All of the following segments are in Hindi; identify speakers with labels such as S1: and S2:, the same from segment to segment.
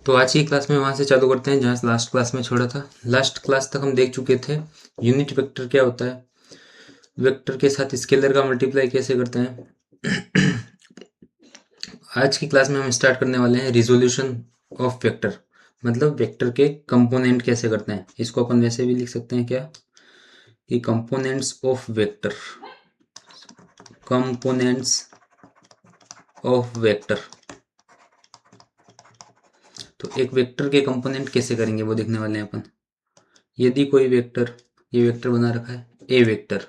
S1: तो आज की क्लास में वहाँ से चालू करते हैं जहाँ लास्ट क्लास में छोड़ा था। लास्ट क्लास तक हम देख चुके थे यूनिट वेक्टर क्या होता है, वेक्टर के साथ स्केलर का मल्टीप्लाई कैसे करते हैं। आज की क्लास में हम स्टार्ट करने वाले हैं रिजोल्यूशन ऑफ वेक्टर, मतलब वेक्टर के कंपोनेंट कैसे करते हैं। इसको अपन वैसे भी लिख सकते हैं क्या कि components of vector, components of vector. तो एक वेक्टर के कंपोनेंट कैसे करेंगे वो देखने वाले हैं अपन। यदि कोई वेक्टर, ये वेक्टर बना रखा है ए वेक्टर,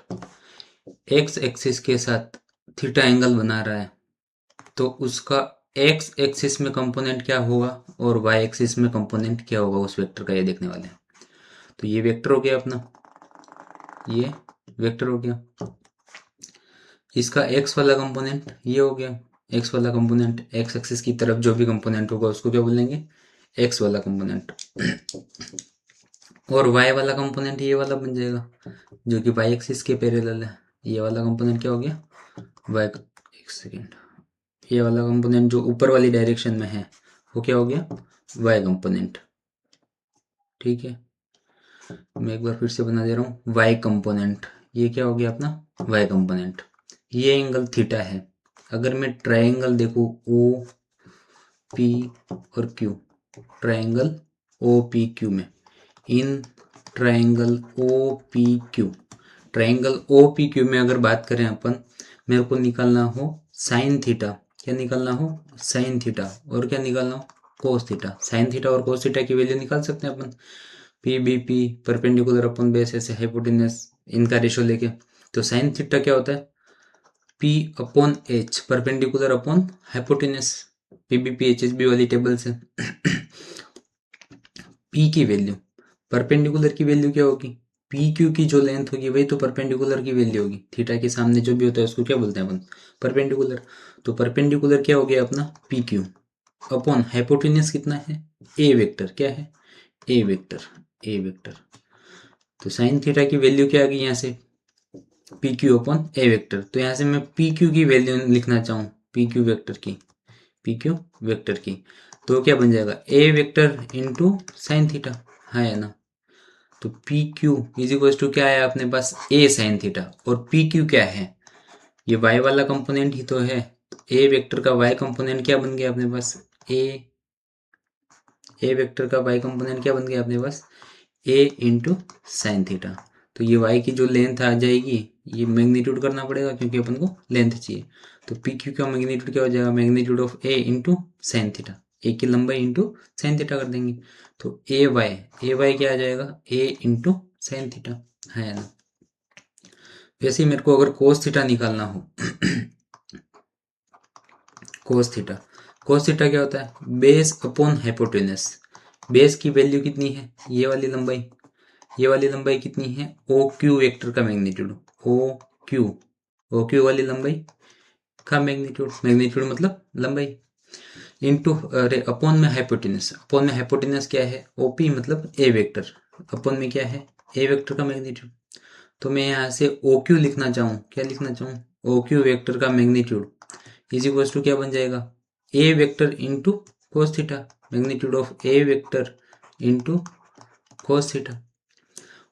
S1: एक्स एक्सिस के साथ थीटा एंगल बना रहा है, तो उसका एक्स एक्सिस में कंपोनेंट क्या होगा और वाई एक्सिस में कंपोनेंट क्या होगा उस वेक्टर का, ये देखने वाले हैं। तो ये वेक्टर हो गया अपना, ये वेक्टर हो गया। इसका एक्स वाला कंपोनेंट ये हो गया, एक्स वाला कंपोनेंट, एक्स एक्सिस की तरफ जो भी कंपोनेंट होगा उसको क्या बोलेंगे, एक्स वाला कंपोनेंट। और y वाला कंपोनेंट ये वाला बन जाएगा जो कि y एक्सिस के पैरेलल है। ये वाला कंपोनेंट क्या हो गया, y, एक सेकेंड, ये वाला कंपोनेंट जो ऊपर वाली डायरेक्शन में है वो क्या हो गया, y कंपोनेंट। ठीक है, मैं एक बार फिर से बना दे रहा हूँ, y कंपोनेंट, ये क्या हो गया अपना y कंपोनेंट। ये एंगल थीटा है। अगर मैं ट्रायंगल देखूँ ओ पी और Q, triangle O P Q में, in triangle O P Q, triangle O P Q में अगर बात करें अपन, मेरे को निकालना हो साइन थीटा, क्या निकालना हो साइन थीटा, और क्या निकालना हो कोस थीटा। साइन थीटा और कोस थीटा की वैल्यू निकाल सकते हैं अपन, पी बी पी परपेंडिकुलर अपन बेस ऐसे हाइपोटेनस, इनका रेशो लेके। तो साइन थीटा क्या होता है, P upon H perpendicular upon hypotenuse, P B P H H B वाली टेबल से। पी की वैल्यू, परपेंडिकुलर की वैल्यू क्या होगी, पी क्यू की जो लेंथ होगी वही तो परपेंडिकुलर की वैल्यू होगी। थीटा के सामने जो भी होता है उसको क्या बोलते हैं अपन, परपेंडिकुलर। तो परपेंडिकुलर क्या हो गया अपना पी क्यू अपॉन हाइपोटेन्यूज कितना है, ए वेक्टर, क्या है ए वेक्टर, ए वेक्टर। तो साइन थीटा की वैल्यू क्या आ गई यहाँ से, पी क्यू अपॉन ए वेक्टर। तो यहाँ से मैं पी क्यू की वैल्यू लिखना चाहूँ, पी क्यू वेक्टर की, पी क्यू वेक्टर की, तो क्या बन जाएगा A vector into sine theta, है ना। तो P Q is equal to क्या है अपने पास, ए साइन थीटा, और पी क्यू क्या है, ये वाई वाला कंपोनेंट ही तो है। ए वेक्टर का वाई कंपोनेंट क्या बन गया अपने पास, ए वेक्टर का वाई कंपोनेंट क्या बन गया अपने पास, ए इंटू साइन थीटा। तो ये वाई की जो लेंथ आ जाएगी ये मैग्नीट्यूड करना पड़ेगा क्योंकि अपन को लेंथ चाहिए। तो पी क्यू का मैग्नीट्यूड क्या हो जाएगा, magnitude of A into sine theta, A की लंबाई इंटू साइन थीटा कर देंगे। तो ए वाई क्या आ जाएगा, ए इंटू साइन थीटा, है ना। वैसे ही मेरे को अगर कोस थीटा निकालना हो, कोस थीटा, कोस थीटा क्या होता है, बेस अपॉन हाइपोटेनस। बेस की वैल्यू कितनी है, ये वाली लंबाई, ये वाली लंबाई कितनी है, ओ क्यू वेक्टर का मैग्नीट्यूड, ओ क्यू वाली लंबाई का मैग्नीट्यूड, मैग्नीट्यूड मतलब लंबाई, इंटू अरे अपॉन में हाइपोटेनस, अपॉन में हाइपोटेनस क्या है, ओपी मतलब ए वेक्टर, अपॉन में क्या है ए वेक्टर का मैग्नीट्यूड। तो मैं यहाँ से ओ क्यू लिखना चाहूँ, क्या लिखना चाहूँ, ओ क्यू वेक्टर का मैग्नीट्यूड इज इक्वल टू क्या बन जाएगा, A vector into cos theta, magnitude of A vector into cos theta.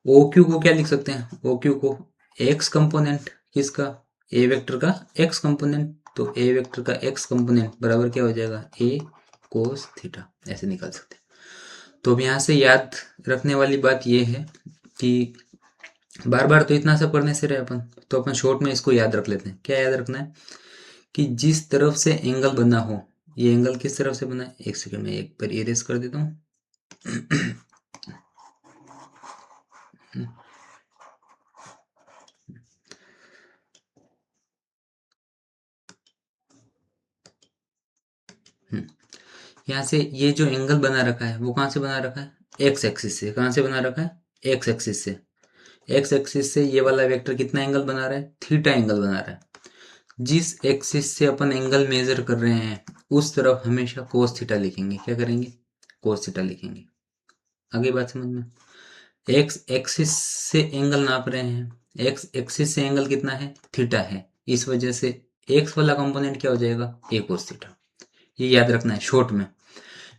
S1: O Q को क्या लिख सकते हैं, ओ क्यू को एक्स कंपोनेंट, किसका, ए वेक्टर का एक्स कंपोनेंट। तो ए वेक्टर का एक्स कंपोनेंट बराबर क्या हो जाएगा, ए कोस थीटा, ऐसे निकाल सकते हैं। तो अब यहाँ से याद रखने वाली बात ये है कि बार बार तो इतना सब करने से रहे अपन, तो अपन शॉर्ट में इसको याद रख लेते हैं। क्या याद रखना है कि जिस तरफ से एंगल बना हो, ये एंगल किस तरफ से बना है, एक सेकंड में एक बार इरेज कर देता हूँ। यहाँ से ये जो एंगल बना रखा है वो कहाँ से बना रखा है, एक्स एक्सिस से। कहाँ से बना रखा है, एक्स एक्सिस से। एक्स एक्सिस से ये वाला वेक्टर कितना एंगल बना रहा है, थीटा एंगल बना रहा है। जिस एक्सिस से अपन एंगल मेजर कर रहे हैं उस तरफ हमेशा कोस थीटा लिखेंगे। क्या करेंगे, कोस थीटा लिखेंगे। आगे बात समझ में, एक्स एक्सिस से एंगल नाप रहे हैं, एक्स एक्सिस से एंगल कितना है, थीटा है, इस वजह से एक्स वाला कंपोनेंट क्या हो जाएगा, ए कोस थीटा। ये याद रखना है शॉर्ट में।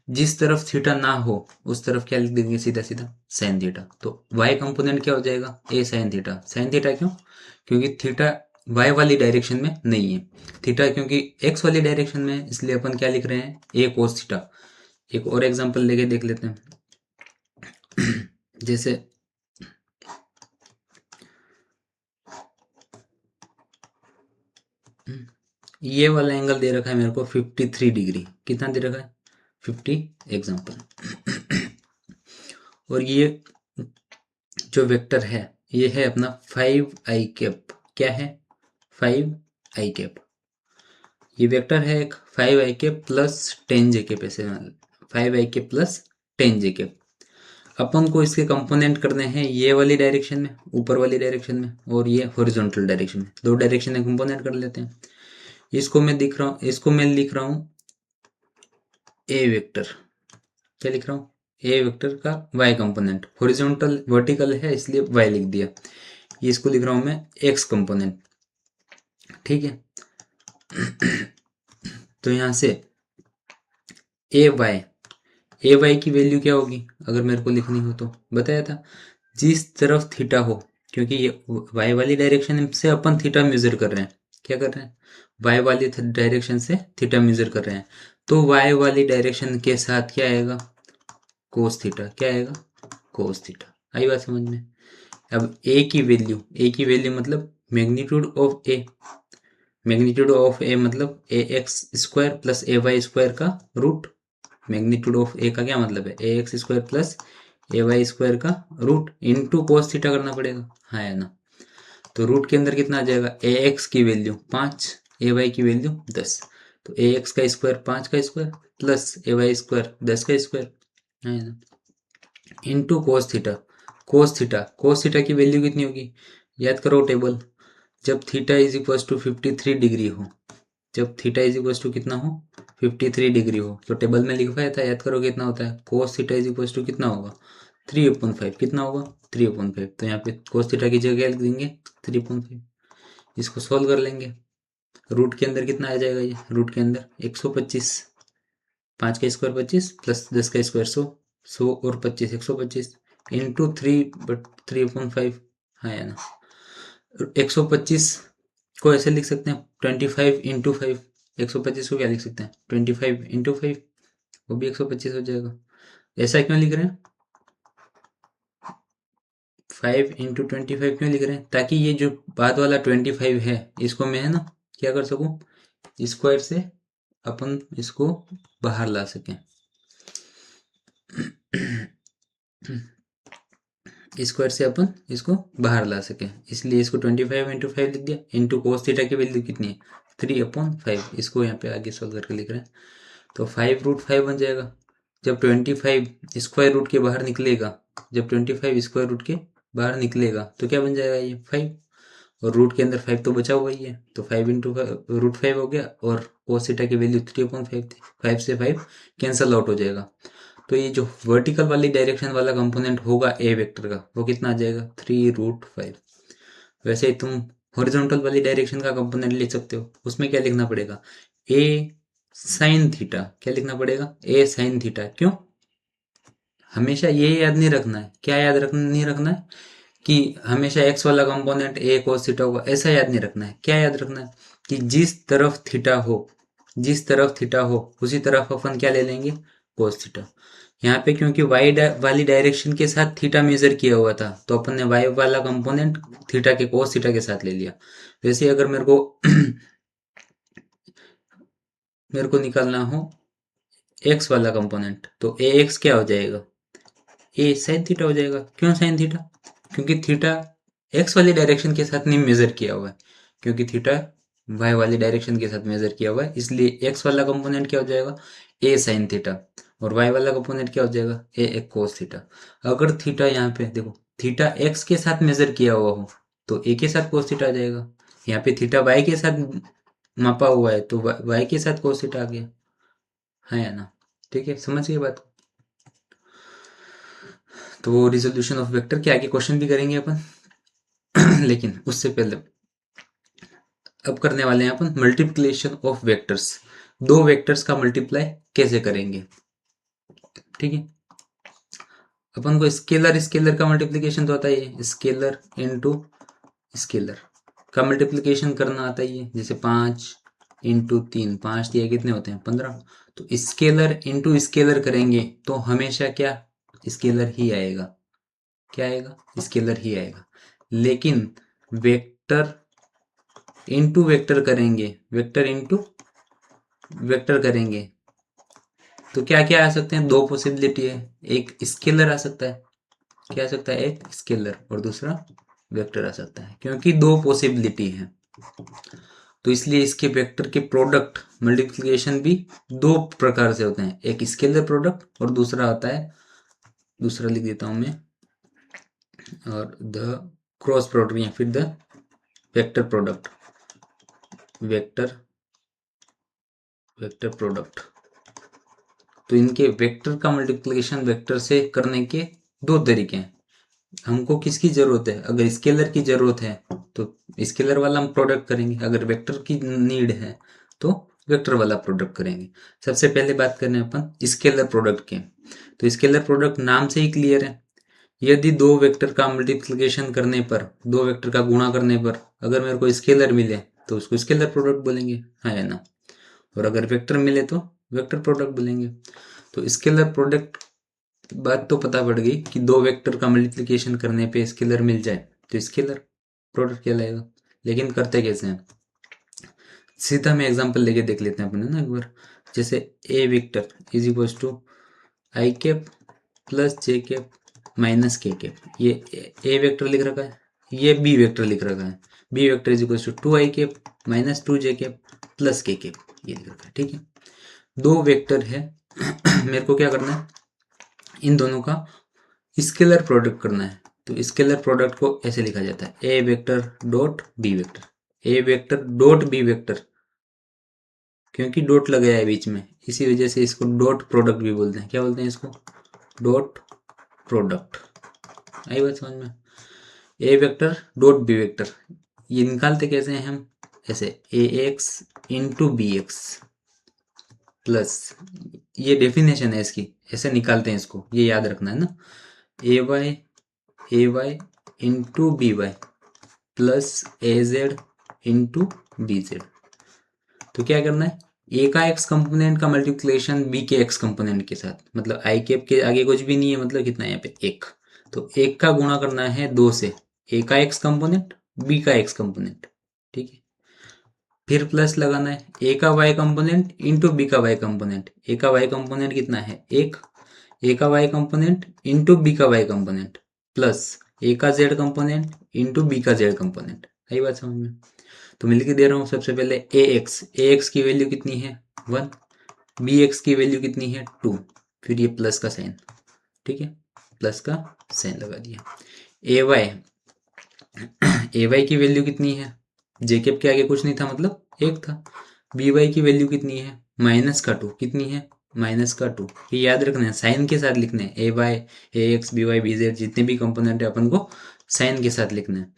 S1: जिस तरफ थीटा ना हो उस तरफ क्या लिख देंगे, सीधा सीधा साइन थीटा। तो वाई कंपोनेंट क्या हो जाएगा, ए साइन थीटा। साइन थीटा क्यों, क्योंकि थीटा वाई वाली डायरेक्शन में नहीं है, थीटा क्योंकि एक्स वाली डायरेक्शन में है, इसलिए अपन क्या लिख रहे हैं, ए कोस थीटा। एक और एग्जांपल लेके देख लेते हैं। जैसे ये वाला एंगल दे रखा है मेरे को 53 डिग्री, कितना दे रखा है 50 एग्जांपल। और ये जो वेक्टर है ये है अपना 5 i कैप। क्या है 5 i कैप, ये वेक्टर है एक 5 i cap plus 10 j cap, ऐसे 5 i cap plus 10 j cap. अपन को इसके कंपोनेंट करने हैं ये वाली डायरेक्शन में, ऊपर वाली डायरेक्शन में, और ये हॉरिजॉन्टल डायरेक्शन में, दो डायरेक्शन में कंपोनेंट कर लेते हैं। इसको मैं लिख रहा हूँ ए वेक्टर। क्या लिख रहा हूँ, ए वेक्टर का वाई कंपोनेंट, हॉरिजॉन्टल वर्टिकल है इसलिए वाई लिख दिया। इसको लिख रहा हूँ मैं एक्स कंपोनेंट, ठीक है। तो यहाँ से ए वाई की वैल्यू क्या होगी, अगर मेरे को लिखनी हो तो बताया था, जिस तरफ थीटा हो, क्योंकि ये वाई वाली डायरेक्शन से अपन थीटा मेजर कर रहे हैं। क्या कर रहे हैं, वाई वाली डायरेक्शन से थीटा मेजर कर रहे हैं, तो वाई वाली डायरेक्शन के साथ क्या आएगा, कोस थीटा। क्या आएगा, कोस थीटा। आई बात समझ में। अब ए की वैल्यू मतलब मैग्नीट्यूड ऑफ ए, मतलब ए x square plus A Y square का रूट। मैग्नीट्यूड ऑफ ए का क्या मतलब है, A x square plus A Y square का रूट इंटू कोस थीटा करना पड़ेगा, हाँ है ना। तो रूट के अंदर कितना आ जाएगा, ए एक्स की वैल्यू 5, ए वाई की वैल्यू 10। तो ए एक्स का स्क्वायर 5 का square plus A Y square 10 का स्क्वायर, है ना, into cos theta. Cos theta की वैल्यू कितनी होगी, याद करो टेबल, जब theta is equal to 53 degree हो, जब थीटा इज इक्वल टू कितना हो 53 डिग्री हो, तो टेबल में लिखवाया था, याद करो कितना होता है, cos theta is equal to कितना होगा 3/5, कितना होगा 3/5। तो यहाँ पे कोस थीटा की जगह लिख देंगे 3/5। इसको सॉल्व कर लेंगे, रूट के अंदर कितना आ जाएगा, ये रूट के अंदर 125, 5 का स्क्वायर 25 प्लस 10 का स्क्वायर 100, 100 और 25 125 इंटू 3/5, हाँ है ना। 125 को ऐसे लिख सकते हैं 25 × 5, 125 को क्या लिख सकते हैं 25 × 5, वो भी 125 हो जाएगा। ऐसा क्यों लिख रहे हैं, 5 × 25 क्यों लिख रहे हैं, ताकि ये जो बाद वाला 25 है इसको मैं है ना क्या कर सकूं, स्क्वायर से अपन इसको बाहर ला सकें। स्क्वायर से अपन इसको बाहर ला सकें, इसलिए इसको 25 × 5 लिख दिया, इंटू कोस थीटा की वैल्यू कितनी है 3/5। इसको यहाँ पे आगे सॉल्व करके लिख रहे हैं, तो 5√5 बन जाएगा। जब 25 स्क्वायर रूट के बाहर निकलेगा, जब 25 स्क्वायर रूट के बाहर निकलेगा तो क्या बन जाएगा ये 5, और रूट के अंदर 5 तो बचा हुआ ही है, तो 5 × √5 हो गया, और कोस थीटा की वैल्यू 3/5 थी, 5 से 5 कैंसल आउट हो जाएगा। तो ये जो वर्टिकल वाली डायरेक्शन वाला कंपोनेंट होगा ए वेक्टर का, वो कितना आ जाएगा 3√5। वैसे ही तुम हॉरिजॉन्टल वाली डायरेक्शन का कंपोनेंट लिख सकते हो, उसमें क्या लिखना पड़ेगा, ए साइन थीटा। क्या लिखना पड़ेगा, ए साइन थीटा। क्यों, हमेशा ये याद नहीं रखना है, क्या याद नहीं रखना है कि हमेशा एक्स वाला कंपोनेंट ए कोस थीटा होगा, ऐसा याद नहीं रखना है। क्या याद रखना है कि जिस तरफ थीटा हो, उसी तरफ अपन क्या ले लेंगे, कोस थीटा। यहाँ पे क्योंकि वाई वाली डायरेक्शन के साथ थीटा मेजर किया हुआ था, तो अपन ने वाई वाला कंपोनेंट थीटा के कोस थीटा के साथ ले लिया। वैसे अगर मेरे को मेरे को निकालना हो एक्स वाला कंपोनेंट, तो ए एक्स क्या हो जाएगा, ए साइन थीटा हो जाएगा। क्यों साइन थीटा, क्योंकि थीटा एक्स वाली डायरेक्शन के साथ नहीं मेजर किया हुआ है, क्योंकि थीटा वाई वाली डायरेक्शन के साथ मेजर किया हुआ है, इसलिए एक्स वाला कंपोनेंट क्या हो जाएगा, ए साइन थीटा, और वाई वाला कंपोनेंट क्या हो जाएगा, ए कोस थीटा। अगर थीटा यहाँ पे देखो, थीटा एक्स के साथ मेजर किया हुआ हो तो ए के साथ कोस थीटा आ जाएगा, यहाँ पे थीटा वाई के साथ मापा हुआ है तो वाई के साथ कोस थीटा आ गया, है ना। ठीक है, समझ गए बात को। तो वो रिजोल्यूशन ऑफ वेक्टर के आगे क्वेश्चन भी करेंगे अपन। लेकिन उससे पहले अब करने वाले हैं अपन मल्टीप्लिकेशन ऑफ वेक्टर्स। दो वेक्टर्स का मल्टीप्लाई कैसे करेंगे। ठीक है। अपन को स्केलर स्केलर का मल्टीप्लिकेशन तो आता ही है, स्केलर इनटू स्केलर का मल्टीप्लिकेशन करना आता ही है। जैसे 5 इंटू 3, 5 दिया कितने होते हैं 15। तो स्केलर इंटू स्केलर करेंगे तो हमेशा क्या स्केलर ही आएगा, क्या आएगा स्केलर ही आएगा। लेकिन वेक्टर इंटू वेक्टर करेंगे, वेक्टर इंटू वेक्टर करेंगे तो क्या क्या आ सकते हैं, दो पॉसिबिलिटी है। एक स्केलर आ सकता है, क्या आ सकता है, एक स्केलर और दूसरा वेक्टर आ सकता है, क्योंकि दो पॉसिबिलिटी है। तो इसलिए इसके वेक्टर के प्रोडक्ट मल्टीप्लिकेशन भी दो प्रकार से होते हैं, एक स्केलर प्रोडक्ट और दूसरा होता है, दूसरा लिख देता हूं मैं, और द क्रॉस प्रोडक्ट या फिर the vector product, vector vector product. तो इनके वेक्टर का मल्टीप्लिकेशन वेक्टर से करने के दो तरीके हैं। हमको किसकी जरूरत है, अगर स्केलर की जरूरत है तो स्केलर वाला हम प्रोडक्ट करेंगे, अगर वेक्टर की नीड है तो वेक्टर वाला प्रोडक्ट करेंगे। सबसे पहले बात करें अपन स्केलर प्रोडक्ट के, तो स्केलर प्रोडक्ट नाम से ही क्लियर है। यदि दो वेक्टर का मल्टीप्लिकेशन करने पर, दो वेक्टर का गुणा करने पर अगर मेरे को स्केलर मिले तो उसको स्केलर प्रोडक्ट बोलेंगे, हाँ या ना। और अगर वेक्टर मिले तो वेक्टर प्रोडक्ट बोलेंगे। तो स्केलर प्रोडक्ट बात तो पता पड़ गई कि दो वेक्टर का मल्टीप्लिकेशन करने पे स्केलर मिल जाए तो स्केलर प्रोडक्ट कहलाएगा। लेकिन करते कैसे हैं, सीधा मैं एग्जांपल लेके देख लेते हैं अपने ना एक बार। जैसे A vector is equal to I cap plus J cap minus K cap, ये ए वेक्टर लिख रखा है, ये बी वेक्टर लिख रखा है। B vector is equal to 2 I cap minus 2 J cap plus K cap, ये लिख रखा है। ठीक है, दो वेक्टर है मेरे को क्या करना है, इन दोनों का स्केलर प्रोडक्ट करना है। तो स्केलर प्रोडक्ट को ऐसे लिखा जाता है A vector dot B vector, A vector dot B vector, क्योंकि डॉट लगाया है बीच में इसी वजह से इसको डॉट प्रोडक्ट भी बोलते हैं। क्या बोलते हैं इसको, डॉट प्रोडक्ट। आई बात समझ में, A vector dot B vector, ये निकालते कैसे हैं हम, ऐसे A X into B X plus, ये डेफिनेशन है इसकी, ऐसे निकालते हैं इसको, ये याद रखना है ना। A Y into B Y plus A Z into B Z. तो क्या करना है, ए का एक्स कंपोनेंट का मल्टीप्लिकेशन बी के एक्स कंपोनेंट के साथ, मतलब आई कैप के आगे कुछ भी नहीं है, मतलब कितना है यहाँ पे एक। तो एक का गुणा करना है दो से, ए का एक्स कंपोनेंट बी का एक्स कंपोनेंट, ठीक है। फिर प्लस लगाना है ए का वाई कंपोनेंट इंटू बी का वाई कंपोनेंट, ए का वाई कंपोनेंट कितना है एक, ए का वाई कंपोनेंट इंटू बी का वाई कंपोनेंट प्लस ए का जेड कंपोनेंट इंटू बी का जेड कंपोनेंट। आई बात समझ में। तो मिल के दे रहा हूँ, सबसे पहले ए एक्स की वैल्यू कितनी है 1, बी एक्स की वैल्यू कितनी है 2, फिर ये प्लस का साइन, ठीक है, प्लस का साइन लगा दिया। ए वाई की वैल्यू कितनी है, जे कैप के आगे कुछ नहीं था मतलब एक था। बी वाई की वैल्यू कितनी है माइनस का 2, कितनी है माइनस का 2। ये याद रखना है, साइन के साथ लिखना है, A Y A X B Y B Z जितने भी कंपोनेंट है अपन को साइन के साथ लिखना है।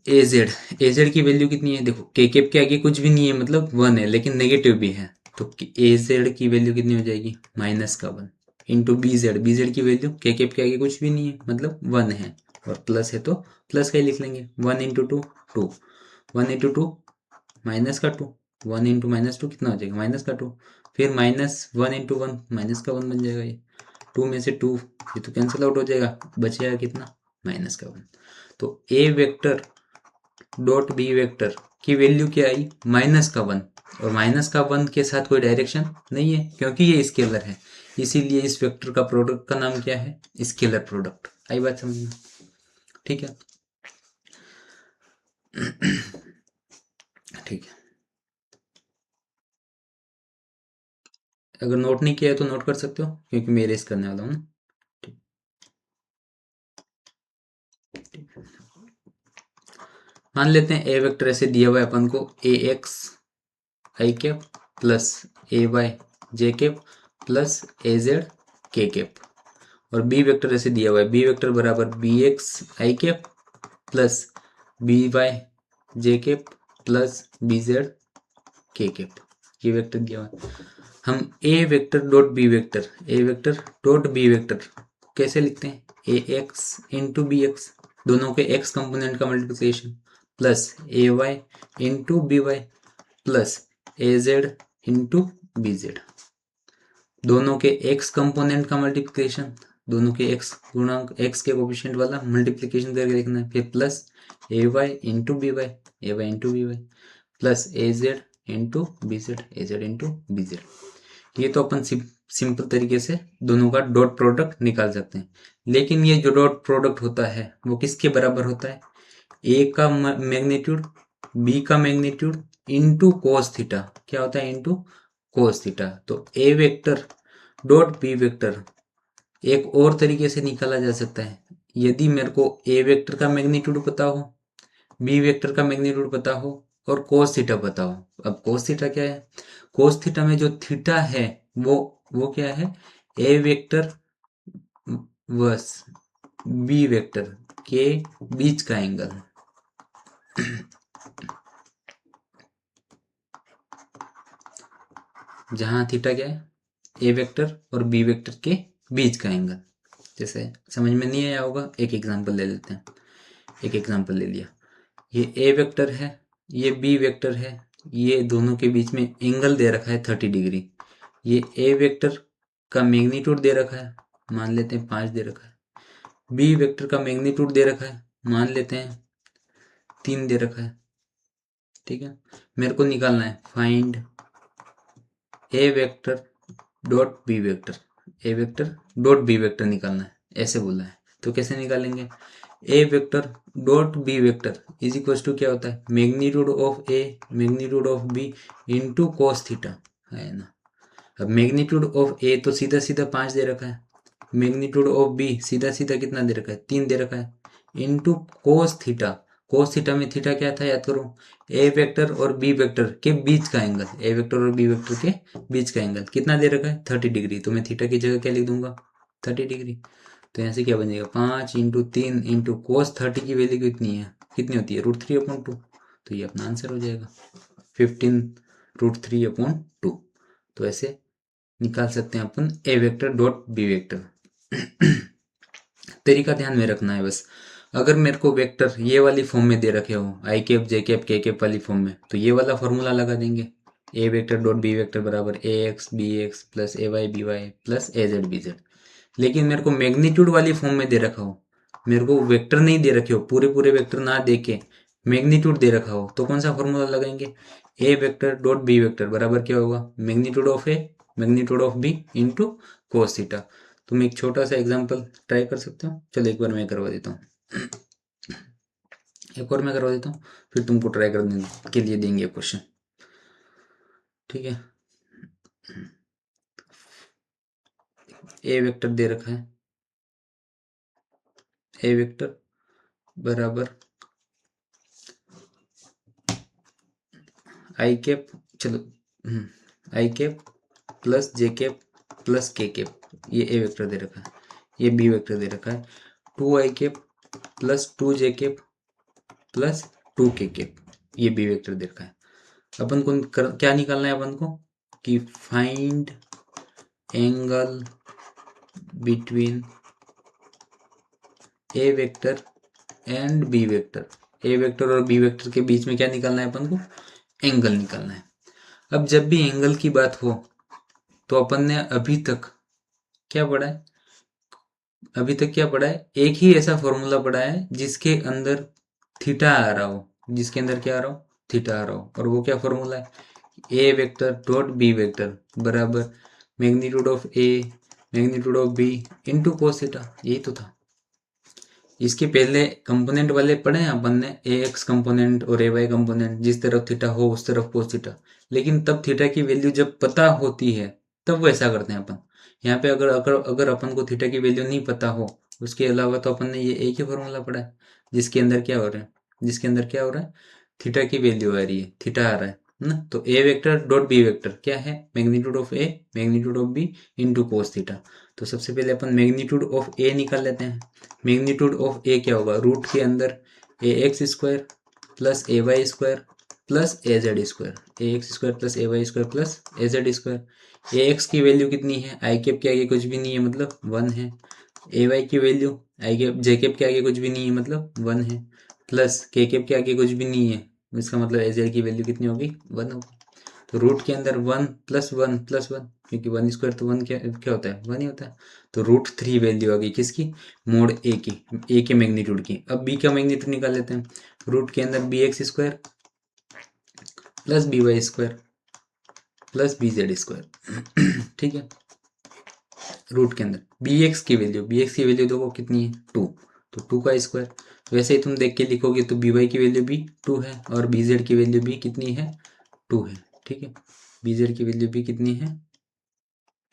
S1: ए जेड की वैल्यू कितनी है, देखो के कैप के आगे कुछ भी नहीं है मतलब 1 है, लेकिन नेगेटिव भी है, तो ए जेड की वैल्यू कितनी हो जाएगी माइनस का 1 इंटू बी जेड की वैल्यू के कैप के आगे कुछ भी नहीं है मतलब 1 है, और प्लस है तो प्लस का ही लिख लेंगे, 1 इंटू 2 2, 1 इंटू 2 माइनस का 2, 1 इंटू माइनस 2 कितना हो जाएगा माइनस का 2, फिर माइनस 1 इंटू 1 माइनस का 1 बन जाएगा। ये 2 में से 2 ये तो कैंसिल आउट हो जाएगा, बच जाएगा कितना माइनस का 1। तो A vector dot B vector की वैल्यू क्या आई माइनस का 1, और माइनस का 1 के साथ कोई डायरेक्शन नहीं है क्योंकि ये स्केलर है, इसीलिए इस वेक्टर का प्रोडक्ट का नाम क्या है स्केलर प्रोडक्ट। आई बात समझ में, ठीक है। ठीक है, अगर नोट नहीं किया है तो नोट कर सकते हो क्योंकि मैं रेस करने वाला हूँ ना। ठीक, ठीक। मान लेते हैं ए वेक्टर ऐसे दिया हुआ है अपन को ए x I cap plus A Y J cap plus A Z के कैप, और बी वेक्टर ऐसे दिया हुआ है बी वेक्टर बराबर बी एक्स आई कैप प्लस बी वाई जे कैप प्लस बी जेड के कैप, ये वेक्टर दिया हुआ है। हम ए वेक्टर डॉट बी वेक्टर कैसे लिखते हैं, ए एक्स इंटू बी एक्स, दोनों के एक्स कंपोनेंट का multiplication, plus A Y into B Y plus A Z into B Z, दोनों के एक्स कंपोनेंट का मल्टीप्लिकेशन, दोनों के एक्स गुणांक एक्स के कोफिशिएंट वाला मल्टीप्लिकेशन करके देखना है, फिर plus A Y into B Y plus A Z into B Z. ये तो अपन सिंपल तरीके से दोनों का डॉट प्रोडक्ट निकाल सकते हैं। लेकिन ये जो डॉट प्रोडक्ट होता है वो किसके बराबर होता है, ए का मैग्नीट्यूड बी का मैग्नीट्यूड इंटू कोस थीटा, क्या होता है, इंटू कोस थीटा। तो A vector dot B vector एक और तरीके से निकाला जा सकता है, यदि मेरे को ए वेक्टर का मैग्नीट्यूड पता हो, बी वेक्टर का मैग्नीट्यूड पता हो और कोस थीटा पता हो। अब कोस थीटा क्या है, कोस थीटा में जो थीटा है वो क्या है, A vector verse B vector के बीच का एंगल। जहां थीटा क्या है, ए वेक्टर और बी वेक्टर के बीच का एंगल। जैसे समझ में नहीं आया होगा, एक एग्जांपल ले लेते हैं। एक एग्जांपल ले लिया, ये ए वेक्टर है, ये बी वेक्टर है, ये दोनों के बीच में एंगल दे रखा है 30 डिग्री। ये ए वेक्टर का मैग्नीट्यूड दे रखा है, मान लेते हैं 5 दे रखा है। बी वेक्टर का मैग्नीट्यूड दे रखा है, मान लेते हैं 3 दे रखा है। ठीक है, मेरे को निकालना है find A vector dot B vector, A vector dot B vector निकालना है, ऐसे बोला है। तो कैसे निकालेंगे, A vector dot B vector is equal to क्या होता है, magnitude of A magnitude of B into cos theta, है ना। अब मैग्नीट्यूड ऑफ ए तो सीधा सीधा 5 दे रखा है, मैग्नीट्यूड ऑफ बी सीधा सीधा कितना दे रखा है, 3 दे रखा है, into cos theta. Cos theta में थीटा क्या था, याद करो, ए वेक्टर और बी वेक्टर के बीच का एंगल, ए वेक्टर और बी वेक्टर के बीच का एंगल कितना दे रखा है, 30 डिग्री। तो मैं थीटा की जगह क्या लिख दूंगा, 30 डिग्री। तो यहाँ से क्या बनेगा, 5 इंटू 3 इंटू कोस 30 की वैल्यू कितनी है, कितनी होती है, √3/2। तो ये अपना आंसर हो जाएगा 15 √3/2। तो ऐसे निकाल सकते हैं अपन ए वेक्टर डॉट बी वेक्टर। तरीका ध्यान में रखना है बस। अगर मेरे को वेक्टर ये वाली फॉर्म में दे रखे हो, आई cap J cap K cap वाली फॉर्म में, तो ये वाला फॉर्मूला लगा देंगे, ए वेक्टर डॉट बी वेक्टर बराबर ए X B X plus A Y B Y plus A Z B Z. लेकिन मेरे को मैग्नीट्यूड वाली फॉर्म में दे रखा हो, मेरे को वेक्टर नहीं दे रखे हो, पूरे पूरे वेक्टर ना दे के मैग्नीट्यूड दे रखा हो, तो कौन सा फॉर्मूला लगाएंगे, A vector dot B vector बराबर क्या होगा, magnitude of A magnitude of B into cos theta. तुम एक छोटा सा एग्जांपल ट्राई कर सकते हो, चलो एक बार मैं करवा देता हूँ, एक और मैं करवा देता हूँ, फिर तुमको ट्राई करने के लिए देंगे क्वेश्चन। ठीक है, ए वेक्टर दे रखा है, ए वेक्टर बराबर आई कैप, चलो आई cap plus J cap plus K cap, ये ए वेक्टर दे रखा है, ये बी वेक्टर दे रखा है, 2i cap plus 2j cap plus 2k cap, ये बी वेक्टर दे रखा है। अपन को क्या निकालना है अपन को, कि find angle between A vector and B vector, A vector और बी वेक्टर के बीच में क्या निकालना है अपन को, एंगल निकालना है। अब जब भी एंगल की बात हो तो अपन ने अभी तक क्या पढ़ा है, अभी तक क्या पढ़ा है, एक ही ऐसा फॉर्मूला पढ़ा है जिसके अंदर थीटा आ रहा हो, जिसके अंदर क्या आ रहा हो, थीटा आ रहा हो। और वो क्या फॉर्मूला है, A vector dot B vector बराबर magnitude of A magnitude of B into cos theta, यही तो था। इसके पहले कंपोनेंट वाले पढ़े हैं अपन ने, ए एक्स कंपोनेंट और ए वाई कंपोनेंट, जिस तरफ थीटा हो उस तरफ कोस थीटा। लेकिन तब थीटा की वैल्यू जब पता होती है तब वैसा करते हैं अपन। यहाँ पे अगर अपन को थीटा की वैल्यू नहीं पता हो, उसके अलावा तो अपन ने ये एक ही फॉर्मूला पढ़ा है, जिसके अंदर क्या हो रहा है, जिसके अंदर क्या हो रहा है, थीटा की वैल्यू आ रही है, थीटा आ रहा है ना। तो A vector dot B vector क्या है, magnitude of A magnitude of B into cos theta. तो सबसे पहले अपन मैग्नीट्यूड ऑफ ए निकाल लेते हैं। मैग्नीट्यूड ऑफ ए क्या होगा, रूट के अंदर ए x square plus A Y square plus A Z square, A x square plus A Y square plus A Z square, A X की वैल्यू कितनी है, आई कैप के आगे कुछ भी नहीं है मतलब 1 है। ए वाई की वैल्यू आई कैप जे कैप के आगे कुछ भी नहीं है मतलब 1 है, प्लस के कैप के आगे कुछ भी नहीं है, इसका मतलब ए जेड की वैल्यू कितनी होगी, 1 होगी। तो रूट के अंदर 1 प्लस 1 प्लस 1, क्योंकि 1 स्क्वायर तो 1 क्या क्या होता है, 1 ही होता है। तो √3 वैल्यू आ गई किसकी, मोड ए की, ए के मैग्नीट्यूड की। अब बी का मैग्नीट्यूड निकाल लेते हैं। रूट के अंदर B X square plus B Y square plus B Z square ठीक है। रूट के अंदर बी एक्स की वैल्यू देखो कितनी है, 2, तो 2 का स्क्वायर। वैसे ही तुम देख के लिखोगे तो बी वाई की वैल्यू भी 2 है और बी जेड की वैल्यू भी कितनी है, 2 है। ठीक है, बी जेड की वैल्यू भी कितनी है,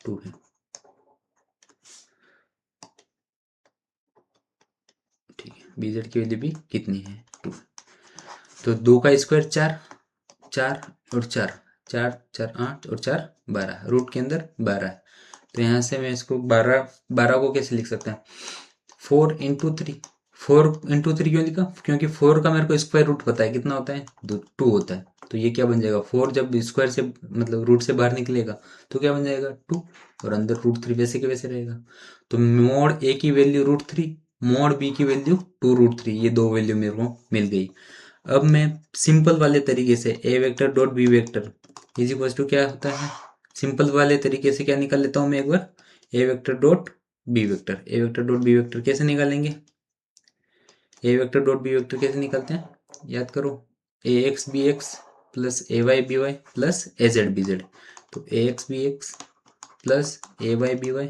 S1: 2 है। ठीक है, बी जेड की वैल्यू भी कितनी है, 2 है। तो 2 का स्क्वायर 4, 4 और 4, 4 4 8 और 4 12, रूट के अंदर 12 है। तो यहाँ से मैं इसको 12 को कैसे लिख सकता है, 4 × 3। 4 × 3 क्यों लिखा, क्योंकि 4 का मेरे को स्क्वायर रूट पता है कितना होता है, 2 होता है। तो ये क्या बन जाएगा, 4 जब स्क्वायर से मतलब रूट से बाहर निकलेगा तो क्या बन जाएगा, 2, और अंदर √3 वैसे के वैसे रहेगा। तो मोड ए की वैल्यू √3, मोड बी की वैल्यू 2√3, ये दो वैल्यू मेरे को मिल गई। अब मैं सिंपल वाले तरीके से A vector dot B vector is equal to क्या होता है, सिंपल वाले तरीके से क्या निकाल लेता हूँ मैं एक बार, ए vector dot B vector. A vector dot B vector कैसे निकालेंगे, A vector dot B vector कैसे निकालते हैं, याद करो, ए X B X plus A Y B Y plus A Z B Z. तो A X B X plus A Y B Y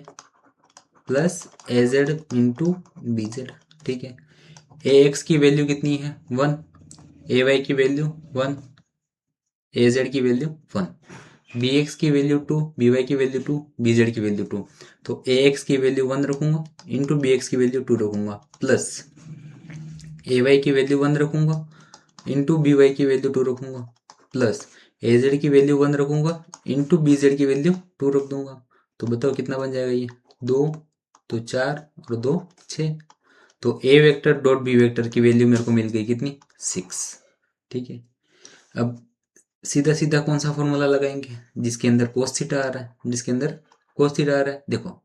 S1: plus A Z into B Z. ठीक है, ए एक्स की वैल्यू कितनी है, 1, ए वाई की वैल्यू 1, ए जेड की वैल्यू 1, बी एक्स की वैल्यू 2, बी वाई की वैल्यू 2, बी जेड की वैल्यू 2। तो ए एक्स की वैल्यू 1 रखूंगा इंटू बी एक्स की वैल्यू 2 रखूंगा प्लस ए वाई की वैल्यू 1 रखूंगा इंटू बी वाई की वैल्यू 2 रखूंगा प्लस ए जेड की वैल्यू 1 रखूंगा इंटू बी जेड की वैल्यू 2 रख दूंगा। तो बताओ कितना बन जाएगा ये, 2 तो 4 और 2 6। तो A vector dot B vector की वैल्यू मेरे को मिल गई कितनी, 6। ठीक है, अब सीधा सीधा कौन सा फॉर्मूला लगाएंगे, जिसके अंदर कोस थीटा आ रहा है, जिसके अंदर कोस थीटा आ रहा है। देखो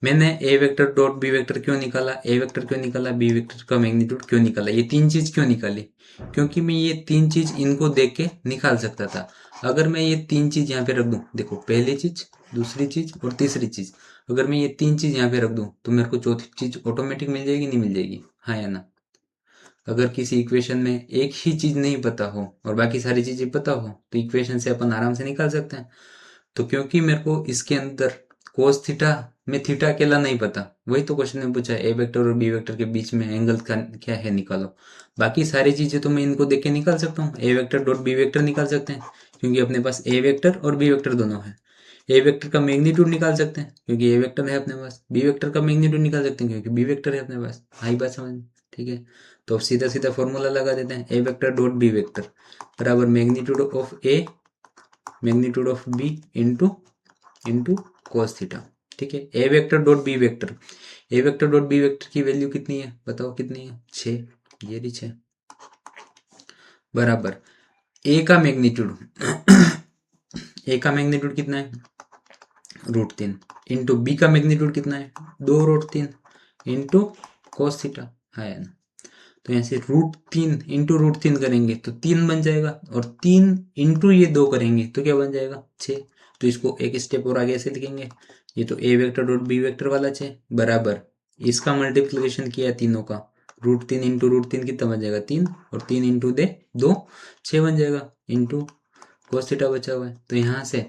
S1: मैंने ए वेक्टर डॉट बी वेक्टर क्यों निकाला, ए वेक्टर क्यों निकाला, बी वेक्टर का मैग्नीट्यूड क्यों निकाला, ये तीन चीज क्यों निकाली, क्योंकि मैं ये तीन चीज इनको देख के निकाल सकता था। अगर मैं ये तीन चीज यहाँ पे रख दूं, देखो पहली चीज, दूसरी चीज और तीसरी चीज, अगर मैं ये तीन चीज यहाँ पे रख दूं तो मेरे को चौथी चीज ऑटोमेटिक मिल जाएगी, नहीं मिल जाएगी, हाँ या ना। अगर किसी इक्वेशन में एक ही चीज नहीं पता हो और बाकी सारी चीजें पता हो तो इक्वेशन से अपन आराम से निकाल सकते हैं। तो क्योंकि मेरे को इसके अंदर कोस थीटा में थीटा अकेला नहीं पता, वही तो क्वेश्चन में पूछा ए वेक्टर और बी वेक्टर के बीच में एंगल का क्या है निकालो। बाकी सारी चीजें तो मैं इनको देख के निकाल सकता हूँ, A vector dot B vector निकाल सकते हैं क्योंकि अपने पास ए वेक्टर और बी वेक्टर दोनों है। ए वेक्टर का मैग्नीट्यूड निकाल सकते हैं क्योंकि ए वेक्टर है अपने पास, बी वेक्टर का मैग्नीट्यूड निकाल सकते हैं क्योंकि बी वेक्टर है अपने पास। आई बात समझ में, ठीक है। तो अब सीधा सीधा फॉर्मूला लगा देते हैं, A vector dot B vector बराबर magnitude of A magnitude of B into into cos theta. ठीक है, A vector dot B vector, A vector dot B vector की वैल्यू कितनी है, बताओ कितनी है, 6, ये रही 6 बराबर ए का मैग्नीट्यूड ए का मैग्नीट्यूड कितना है, √3 इंटू बी का मैग्नीट्यूड कितना है, 2√3 इंटू कोस थीटा, है ना। तो यहाँ से √3 इंटू √3 करेंगे तो 3 बन जाएगा और 3 इंटू ये 2 करेंगे तो क्या बन जाएगा, 6। तो इसको एक स्टेप और आगे से लिखेंगे, ये तो A vector dot B vector वाला 6 बराबर इसका मल्टीप्लिकेशन किया है तीनों का, √3 इंटू √3 कितना बन जाएगा, 3, और 3 इंटू 2 6 बन जाएगा इंटू कोस थीटा बचा हुआ है। तो यहाँ से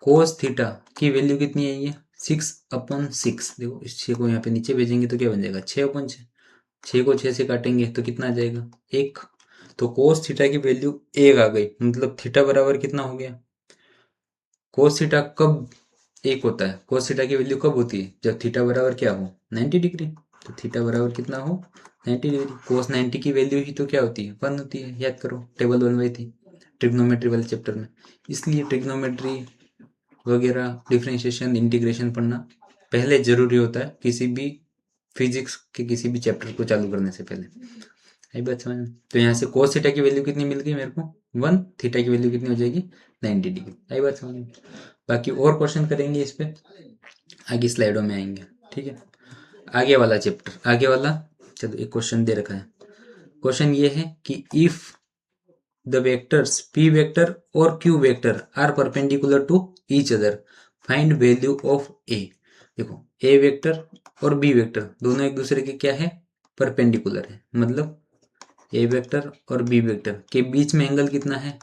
S1: कोस थीटा की वैल्यू कितनी है, ये 6/6। देखो इस 6 को यहाँ पे नीचे भेजेंगे तो क्या बन जाएगा, 6/6। 6 को 6 से काटेंगे तो कितना आ जाएगा, 1। तो कोस थीटा की वैल्यू 1 आ गई, मतलब थीटा बराबर कितना हो गया, कोस थीटा कब 1 होता है, कोस थीटा की वैल्यू कब होती है, जब थीटा बराबर क्या हो, 90 डिग्री। तो थीटा बराबर कितना हो, 90 डिग्री। कोस 90 की वैल्यू ही तो क्या होती है, 1 होती है, याद करो टेबल बनवाई थी ट्रिग्नोमेट्री वाले चैप्टर में। इसलिए ट्रिग्नोमेट्री वगैरह डिफरेंशिएशन इंटीग्रेशन पढ़ना पहले जरूरी होता है किसी भी फिजिक्स के किसी भी चैप्टर को चालू करने से पहले। आई बात समझ में। तो यहाँ से कोस थीटा की वैल्यू कितनी मिल गई मेरे को, 1, थीटा की वैल्यू कितनी हो जाएगी, 90 डिग्री। आई बात समझ में। बाकी और क्वेश्चन करेंगे इस पे आगे स्लाइडों में आएंगे। ठीक है, आगे वाला चैप्टर, आगे वाला, चलो एक क्वेश्चन दे रखा है। क्वेश्चन ये है कि if the vectors p vector और q vector are perpendicular to each other find value of a। देखो a वेक्टर और b वेक्टर दोनों एक दूसरे के क्या है, परपेंडिकुलर है, मतलब a वेक्टर और b वेक्टर के बीच में एंगल कितना है,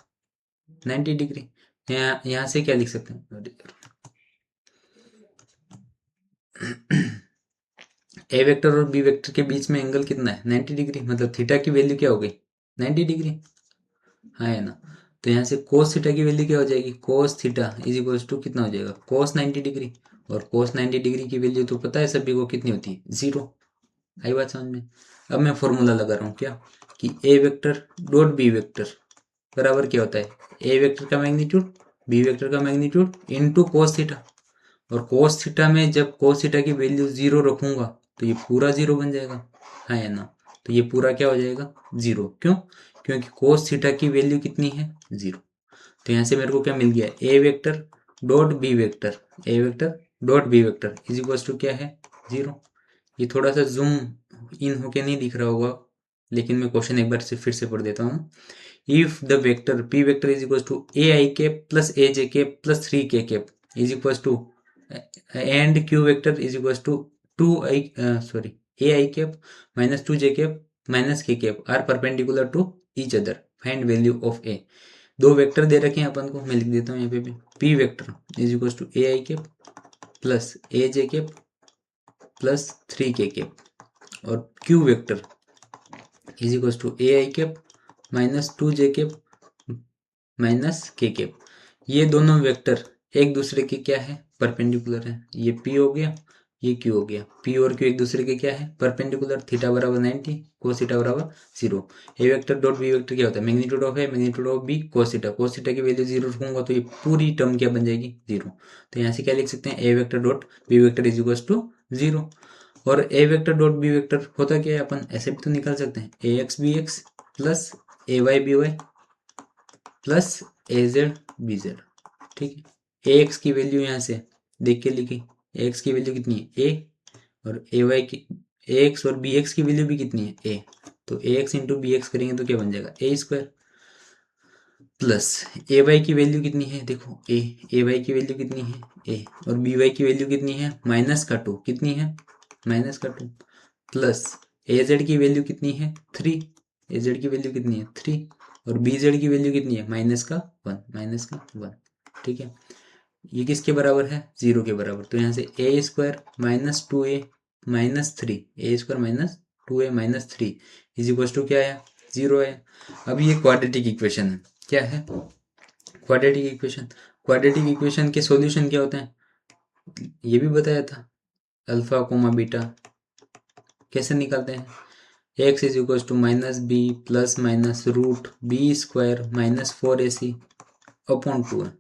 S1: 90 डिग्री। यहाँ से क्या लिख सकते हैं, ए वेक्टर और बी वेक्टर के बीच में एंगल कितना है, 90 डिग्री, मतलब थीटा की वैल्यू क्या हो गई, 90 डिग्री, हाँ है ना। तो यहाँ से कोस थीटा की वैल्यू क्या हो जाएगी, cos theta is equal to कितना हो जाएगा, कोस 90 डिग्री। और कोस 90 डिग्री की वैल्यू तो पता है सभी को कितनी होती है, 0। आई बात समझ में। अब मैं फॉर्मूला लगा रहा हूँ क्या, कि A vector dot B vector बराबर क्या होता है, ए वेक्टर का मैग्नीट्यूड बी वेक्टर का मैग्नीट्यूड इनटू कोस थीटा। और कोस थीटा में जब कोस थीटा की वैल्यू 0 रखूंगा तो ये पूरा 0 बन जाएगा, हाँ है ना। तो ये पूरा क्या हो जाएगा, 0। क्यों, क्योंकि कोस थीटा की वैल्यू कितनी है, 0। तो यहाँ से मेरे को क्या मिल गया, A vector dot B vector, A vector dot B vector is equal to क्या है, 0। ये थोड़ा सा जूम इन होके नहीं दिख रहा होगा, लेकिन मैं क्वेश्चन एक बार से फिर से पढ़ देता हूँ। If the vector p vector is equal to A I cap plus A J cap plus 3k cap is equal to and q vector is equal to 2i sorry A I cap minus 2j cap minus k cap are perpendicular to each other find value of a। दो वेक्टर दे रखे हैं अपन को, मैं लिख देता हूँ यहाँ पे भी, p vector is equal to A I cap plus A J cap plus 3k cap और q vector is equal to A I cap minus 2j cap minus K cap. ये दोनों वेक्टर एक दूसरे के क्या है, परपेंडिकुलर है। ये p हो गया, ये q हो गया, p और q एक दूसरे के क्या है, परपेंडिकुलर। थीटा बराबर 90, कोस थीटा बराबर 0। A vector dot B vector क्या होता है, magnitude of A magnitude of B cos theta. Cos theta की वैल्यू 0 रखूंगा तो ये पूरी टर्म क्या बन जाएगी, 0। तो यहाँ से क्या लिख सकते हैं, A vector dot B vector is equal to 0। और A vector dot B vector होता क्या है, अपन ऐसे भी तो निकाल सकते हैं, ए X B X plus A Y B Y plus A Z B Z. ठीक है, ए एक्स की वैल्यू यहाँ से देख के लिखी, ए एक्स की वैल्यू कितनी है, ए, और ए वाई की, ए एक्स और बी एक्स की वैल्यू भी कितनी है, ए। तो A X into B x करेंगे तो क्या बन जाएगा, ए स्क्वायर प्लस ए वाई की वैल्यू कितनी है, देखो ए वाई की वैल्यू कितनी है, ए, और बी वाई की वैल्यू कितनी है, माइनस का 2, कितनी है, माइनस का 2, प्लस ए जेड की वैल्यू कितनी है, 3, ए जेड की वैल्यू कितनी है, 3, और बी जेड की वैल्यू कितनी है, माइनस का 1, माइनस का 1। ठीक है, ये किसके बराबर है, 0 के बराबर। तो यहाँ से A square minus 2a minus 3, A square minus 2a minus 3 is equal to क्या है, 0 है। अब ये क्वाड्रेटिक इक्वेशन है, क्या है, क्वाड्रेटिक इक्वेशन। क्वाड्रेटिक इक्वेशन के सॉल्यूशन क्या होते हैं, ये भी बताया था, अल्फा कोमा बीटा कैसे निकालते हैं, X is equal to minus B plus minus root B square minus 4ac upon 2 है।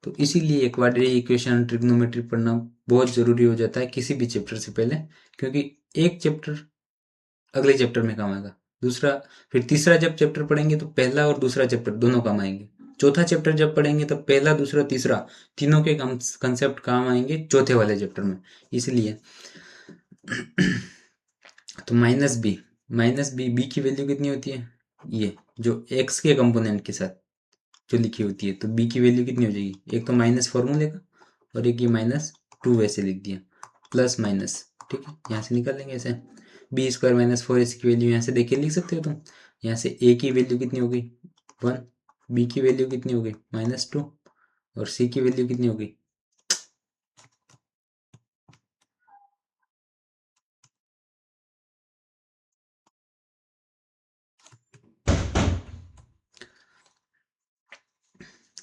S1: तो इसीलिए ये क्वाड्रेटिक इक्वेशन ट्रिग्नोमेट्री पढ़ना बहुत ज़रूरी हो जाता है किसी भी चैप्टर से पहले, क्योंकि एक चैप्टर अगले चैप्टर में काम आएगा, दूसरा फिर तीसरा जब चैप्टर पढ़ेंगे तो पहला और दूसरा चैप्टर दोनों काम आएंगे, चौथा चैप्टर जब पढ़ेंगे तो पहला दूसरा तीसरा तीनों के कंसेप्ट काम आएंगे चौथे वाले चैप्टर में, इसलिए। तो माइनस बी, बी की वैल्यू कितनी होती है, ये जो एक्स के कंपोनेंट के साथ जो लिखी होती है, तो बी की वैल्यू कितनी हो जाएगी, एक तो माइनस फॉर्मूले का और एक ये माइनस 2 वैसे लिख दिया, प्लस माइनस। ठीक है, यहाँ से निकाल लेंगे ऐसे, बी स्क्वायर माइनस 4ac की वैल्यू यहाँ से देख के लिख सकते हो तुम। यहाँ से ए की वैल्यू कितनी हो गई, 1, बी की वैल्यू कितनी हो गई, -2, और सी की वैल्यू कितनी हो गई,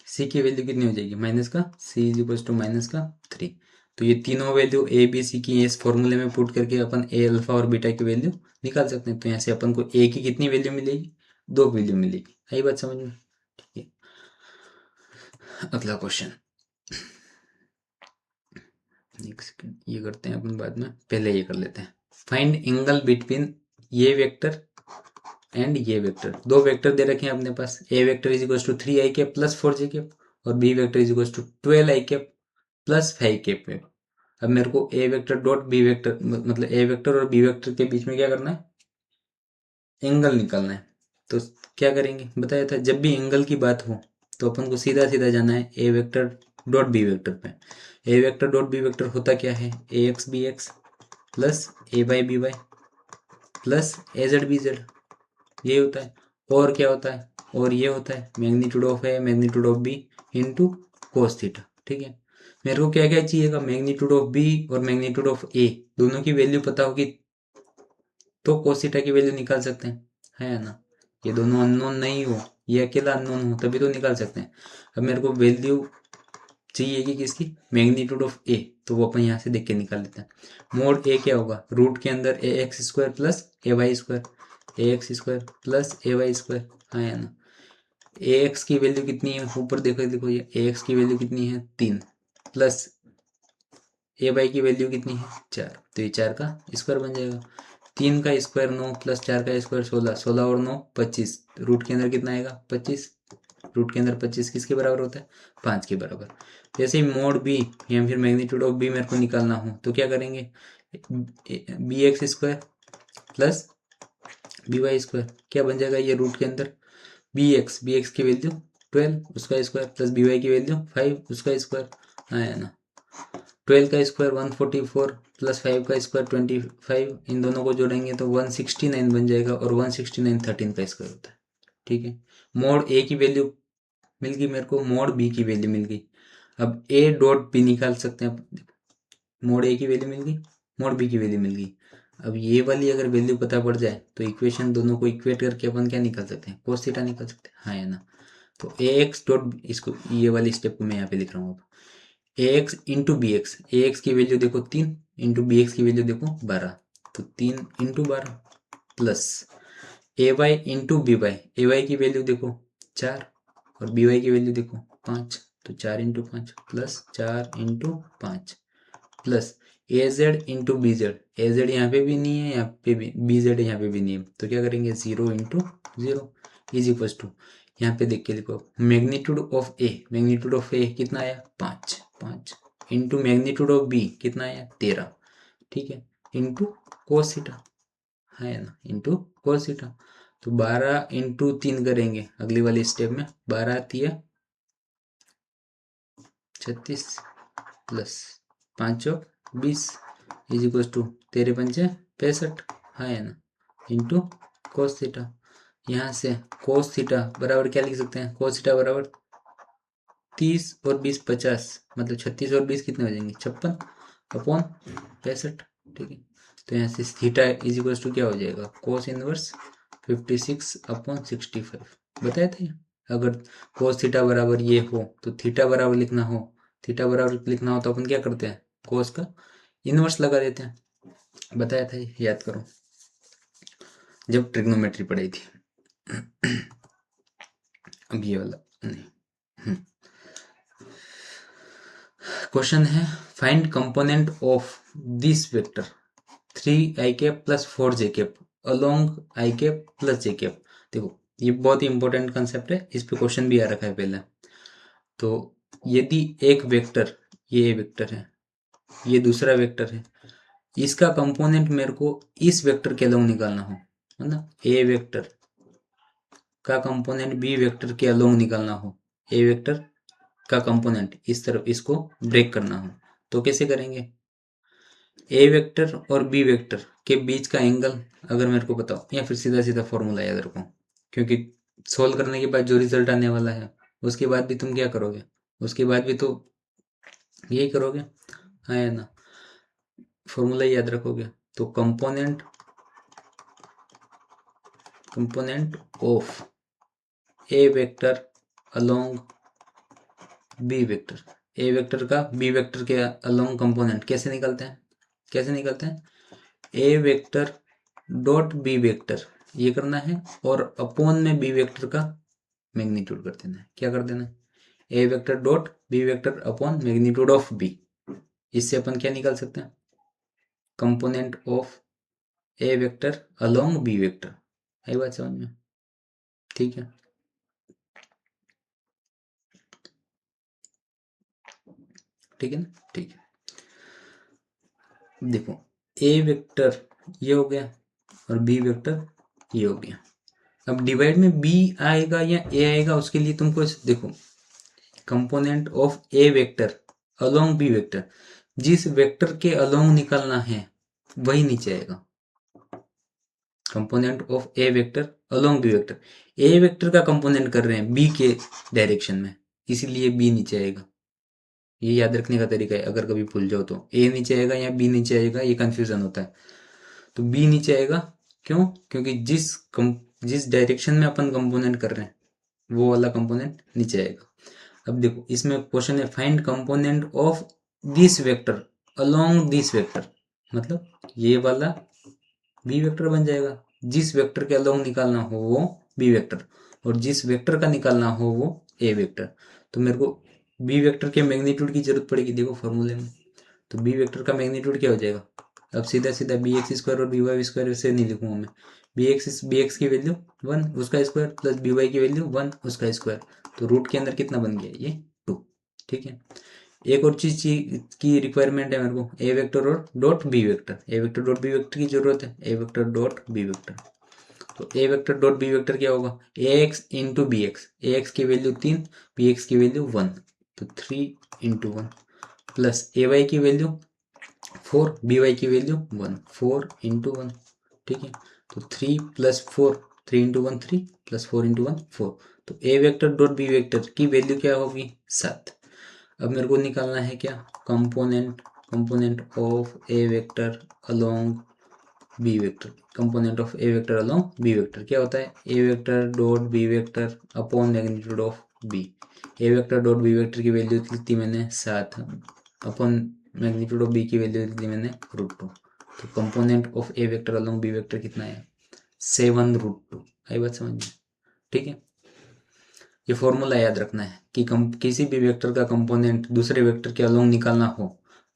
S1: सी की वैल्यू कितनी हो जाएगी, माइनस का, सी इज इक्वल टू माइनस का 3। तो ये तीनों वैल्यू ए बी सी की इस फॉर्मूले में पुट करके अपन ए अल्फा और बीटा की वैल्यू निकाल सकते हैं। तो यहाँ से अपन को ए की कितनी वैल्यू मिलेगी, 2 वैल्यू मिलेगी। आई बात समझ में, ठीक है। अगला क्वेश्चन, नेक्स्ट ये करते हैं अपन बाद में, पहले ये कर लेते हैं। फाइंड एंगल बिटवीन ये वेक्टर एंड ये वेक्टर। दो वेक्टर दे रखे हैं अपने पास, A vector is equal to 3i cap plus 4j cap और B vector is equal to 12i cap plus 5k पे। अब मेरे को A vector dot B vector मतलब ए वेक्टर और बी वेक्टर के बीच में क्या करना है, एंगल निकालना है। तो क्या करेंगे बताया था, जब भी एंगल की बात हो तो अपन को सीधा सीधा जाना है A vector dot B vector पे। ए वेक्टर डॉट बी वेक्टर होता क्या है, A X B X plus A Y B Y plus A Z B Z, ये होता है। और क्या होता है, और ये होता है magnitude of A magnitude of B into cos theta. ठीक है, मेरे को क्या क्या चाहिएगा, मैग्नीट्यूड ऑफ बी और मैग्नीट्यूड ऑफ ए, दोनों की वैल्यू पता होगी तो कोस थीटा की वैल्यू निकाल सकते हैं, है ना। ये दोनों अननोन नहीं हो, ये अकेला अननोन हो तभी तो निकाल सकते हैं। अब मेरे को वैल्यू चाहिए कि किसकी, मैग्नीट्यूड ऑफ ए, तो वो अपन यहाँ से देख के निकाल लेते हैं। मोड ए क्या होगा, रूट के अंदर ए x square plus A Y square, A x square plus A Y square, हाँ या ना। ए एक्स की वैल्यू कितनी है, ऊपर देखो देखो ये ए एक्स की वैल्यू कितनी है 3 प्लस ए वाई की वैल्यू कितनी है 4, तो ये 4 का स्क्वायर बन जाएगा। 3 का स्क्वायर 9 प्लस 4 का स्क्वायर 16, 16 और 9 25, रूट के अंदर कितना आएगा 25, रूट के अंदर 25 किसके बराबर होता है, 5 के बराबर। जैसे ही मोड बी या फिर मैग्नीट्यूड ऑफ बी मेरे को निकालना हो तो क्या करेंगे, B X square plus B Y square क्या बन जाएगा, ये रूट के अंदर बी एक्स की वैल्यू 12 उसका स्क्वायर प्लस बी वाई की वैल्यू 5 उसका स्क्वायर, आया ना। 12 का स्क्वायर 144 प्लस 5 का स्क्वायर 25, इन दोनों को जोड़ेंगे तो 169 बन जाएगा, और 169 13 का स्क्वायर होता है। ठीक है, मोड ए की वैल्यू मिल गई मेरे को, मोड बी की वैल्यू मिल गई। अब ए डॉट बी निकाल सकते हैं, मोड ए की वैल्यू मिल गई, मोड बी की वैल्यू मिल गई। अब ये वाली अगर वैल्यू पता पड़ जाए तो इक्वेशन दोनों को इक्वेट करके अपन क्या निकाल सकते हैं, कोस थीटा निकाल सकते हैं, हाँ या ना। तो ए एक्स डॉट, इसको ये वाली स्टेप को मैं यहाँ पे लिख रहा हूँ। अब ए एक्स इंटू बी एक्स, ए एक्स की वैल्यू देखो 3 इंटू बी एक्स की वैल्यू देखो 12, तो 3 into 12 plus A Y into B Y, A Y की वैल्यू देखो 4 और बी वाई की वैल्यू देखो 5, तो 4 into 5 plus 4 into 5 plus A Z into B Z, A Z यहाँ पे भी नहीं है यहाँ पे भी, बी जेड यहाँ पे भी नहीं है, तो क्या करेंगे 0 इंटू 0 इज इक्वल टू, यहाँ पे देख के लिखो magnitude of A, magnitude of A कितना आया 5 5 इंटू मैग्नीट्यूड ऑफ बी कितना आया 13, ठीक है, इंटू कोस थीटा, है ना, इंटू कोस थीटा। तो 12 इंटू 3 करेंगे अगली वाली स्टेप में, 12 तिया 36 प्लस 5 20 इज इक्वल टू 13 पंचे 65, है ना, इंटू कोस थीटा। यहाँ से कोस थीटा बराबर क्या लिख सकते हैं, कोस थीटा बराबर 30 और 20 50, मतलब 36 और 20 कितने हो जाएंगे 56 अपॉन 65, ठीक है। तो यहाँ से थीटा इज इक्वल टू क्या हो जाएगा, कोस इनवर्स 56 अपॉन 65 बताया था ये। अगर कोस थीटा बराबर ये हो तो थीटा बराबर लिखना हो, थीटा बराबर लिखना हो तो अपन क्या करते हैं, कोस का इनवर्स लगा देते हैं, बताया था ये, याद करो जब ट्रिग्नोमेट्री पढ़ाई थी। अब ये वाला नहीं, क्वेश्चन है find component of this vector 3i cap plus 4j cap along i cap plus j cap. देखो ये बहुत ही इंपॉर्टेंट कंसेप्ट है, इस पे क्वेश्चन भी आ रखा है पहले। तो यदि एक वेक्टर, ये वेक्टर है, ये दूसरा वेक्टर है, इसका कंपोनेंट मेरे को इस वेक्टर के अलोंग निकालना हो, है ना, ए वेक्टर का कंपोनेंट बी वेक्टर के अलोंग निकालना हो, ए वेक्टर का कंपोनेंट इस तरफ इसको ब्रेक करना हो, तो कैसे करेंगे, ए वेक्टर और बी वेक्टर के बीच का एंगल अगर मेरे को बताओ, या फिर सीधा सीधा फॉर्मूला याद रखो, क्योंकि सोल्व करने के बाद जो रिजल्ट आने वाला है उसके बाद भी तुम क्या करोगे, उसके बाद भी तो यही करोगे, हाँ या ना, फॉर्मूला याद रखोगे। तो component component of A vector along B vector, A vector का बी वेक्टर के अलोंग कंपोनेंट कैसे निकलते हैं, कैसे निकलते हैं, A vector dot B vector ये करना है, और अपॉन में बी वेक्टर का मैग्नीट्यूड कर देना है, क्या कर देना है, A vector dot B vector upon magnitude of B. इससे अपन क्या निकाल सकते हैं, component of A vector along B vector, आई बात समझ में, ठीक है। ठीक है ना, ठीक है। देखो ए वेक्टर ये हो गया और बी वेक्टर ये हो गया। अब डिवाइड में बी आएगा या ए आएगा, उसके लिए तुमको देखो component of A vector along B vector, जिस वेक्टर के अलोंग निकालना है वही नीचे आएगा। Component of A vector along B vector, A vector का कंपोनेंट कर रहे हैं बी के डायरेक्शन में, इसीलिए बी नीचे आएगा। ये याद रखने का तरीका है, अगर कभी भूल जाओ तो ए नीचे आएगा या बी नीचे आएगा, ये कंफ्यूजन होता है। तो बी नीचे आएगा, क्यों? क्योंकि जिस डायरेक्शन में अपन कंपोनेंट कर रहे हैं वो वाला कंपोनेंट नीचे आएगा। अब देखो इसमें क्वेश्चन है find component of this vector along this vector, मतलब ये वाला बी वेक्टर बन जाएगा। जिस वेक्टर के अलोंग निकालना हो वो बी वेक्टर, और जिस वेक्टर का निकालना हो वो ए वेक्टर। तो मेरे को बी वेक्टर के मैग्नीट्यूड की जरूरत पड़ेगी, देखो फॉर्मूले में। तो बी वेक्टर का मैग्नीट्यूड क्या हो जाएगा? अब सीधा सीधा बी एक्स स्क्वायर और बी वाई स्क्वायर से नहीं लिखूंगा मैं। बी एक्स की वैल्यू 1 उसका स्क्वायर प्लस बी वाई की वैल्यू 1 उसका स्क्वायर, तो रूट के अंदर कितना बन गया? ये 2। ठीक है। एक और चीज की रिक्वायरमेंट है मेरे को, ए वेक्टर और dot B vector. A vector dot B vector की जरूरत है, A vector dot B vector. तो A vector dot B vector क्या होगा? A X into B x, A X की वैल्यू 3, बी एक्स की वैल्यू 1, तो 3 इंटू 1 प्लस ए वाई की वैल्यू 4, बी वाई की वैल्यू 1, 4 इंटू 1। ठीक है, तो 3 प्लस 4, 3 इंटू 1 3 प्लस 4 इंटू 1 4। तो A vector dot B vector की वैल्यू क्या होगी? 7। अब मेरे को निकालना है क्या? Component of A vector along B vector. Component of A vector along B vector क्या होता है? A vector dot B vector upon magnitude of B. A vector dot B vector की वैल्यू लिख दी मैंने 7 अपॉन मैग्नीट्यूड ऑफ बी की वैल्यू लिख दी मैंने √2। तो component of A vector along B vector कितना है? 7√2। आई बात समझ में? ठीक है, ये फॉर्मूला याद रखना है कि किसी भी वेक्टर का कंपोनेंट दूसरे वेक्टर के अलोंग निकालना हो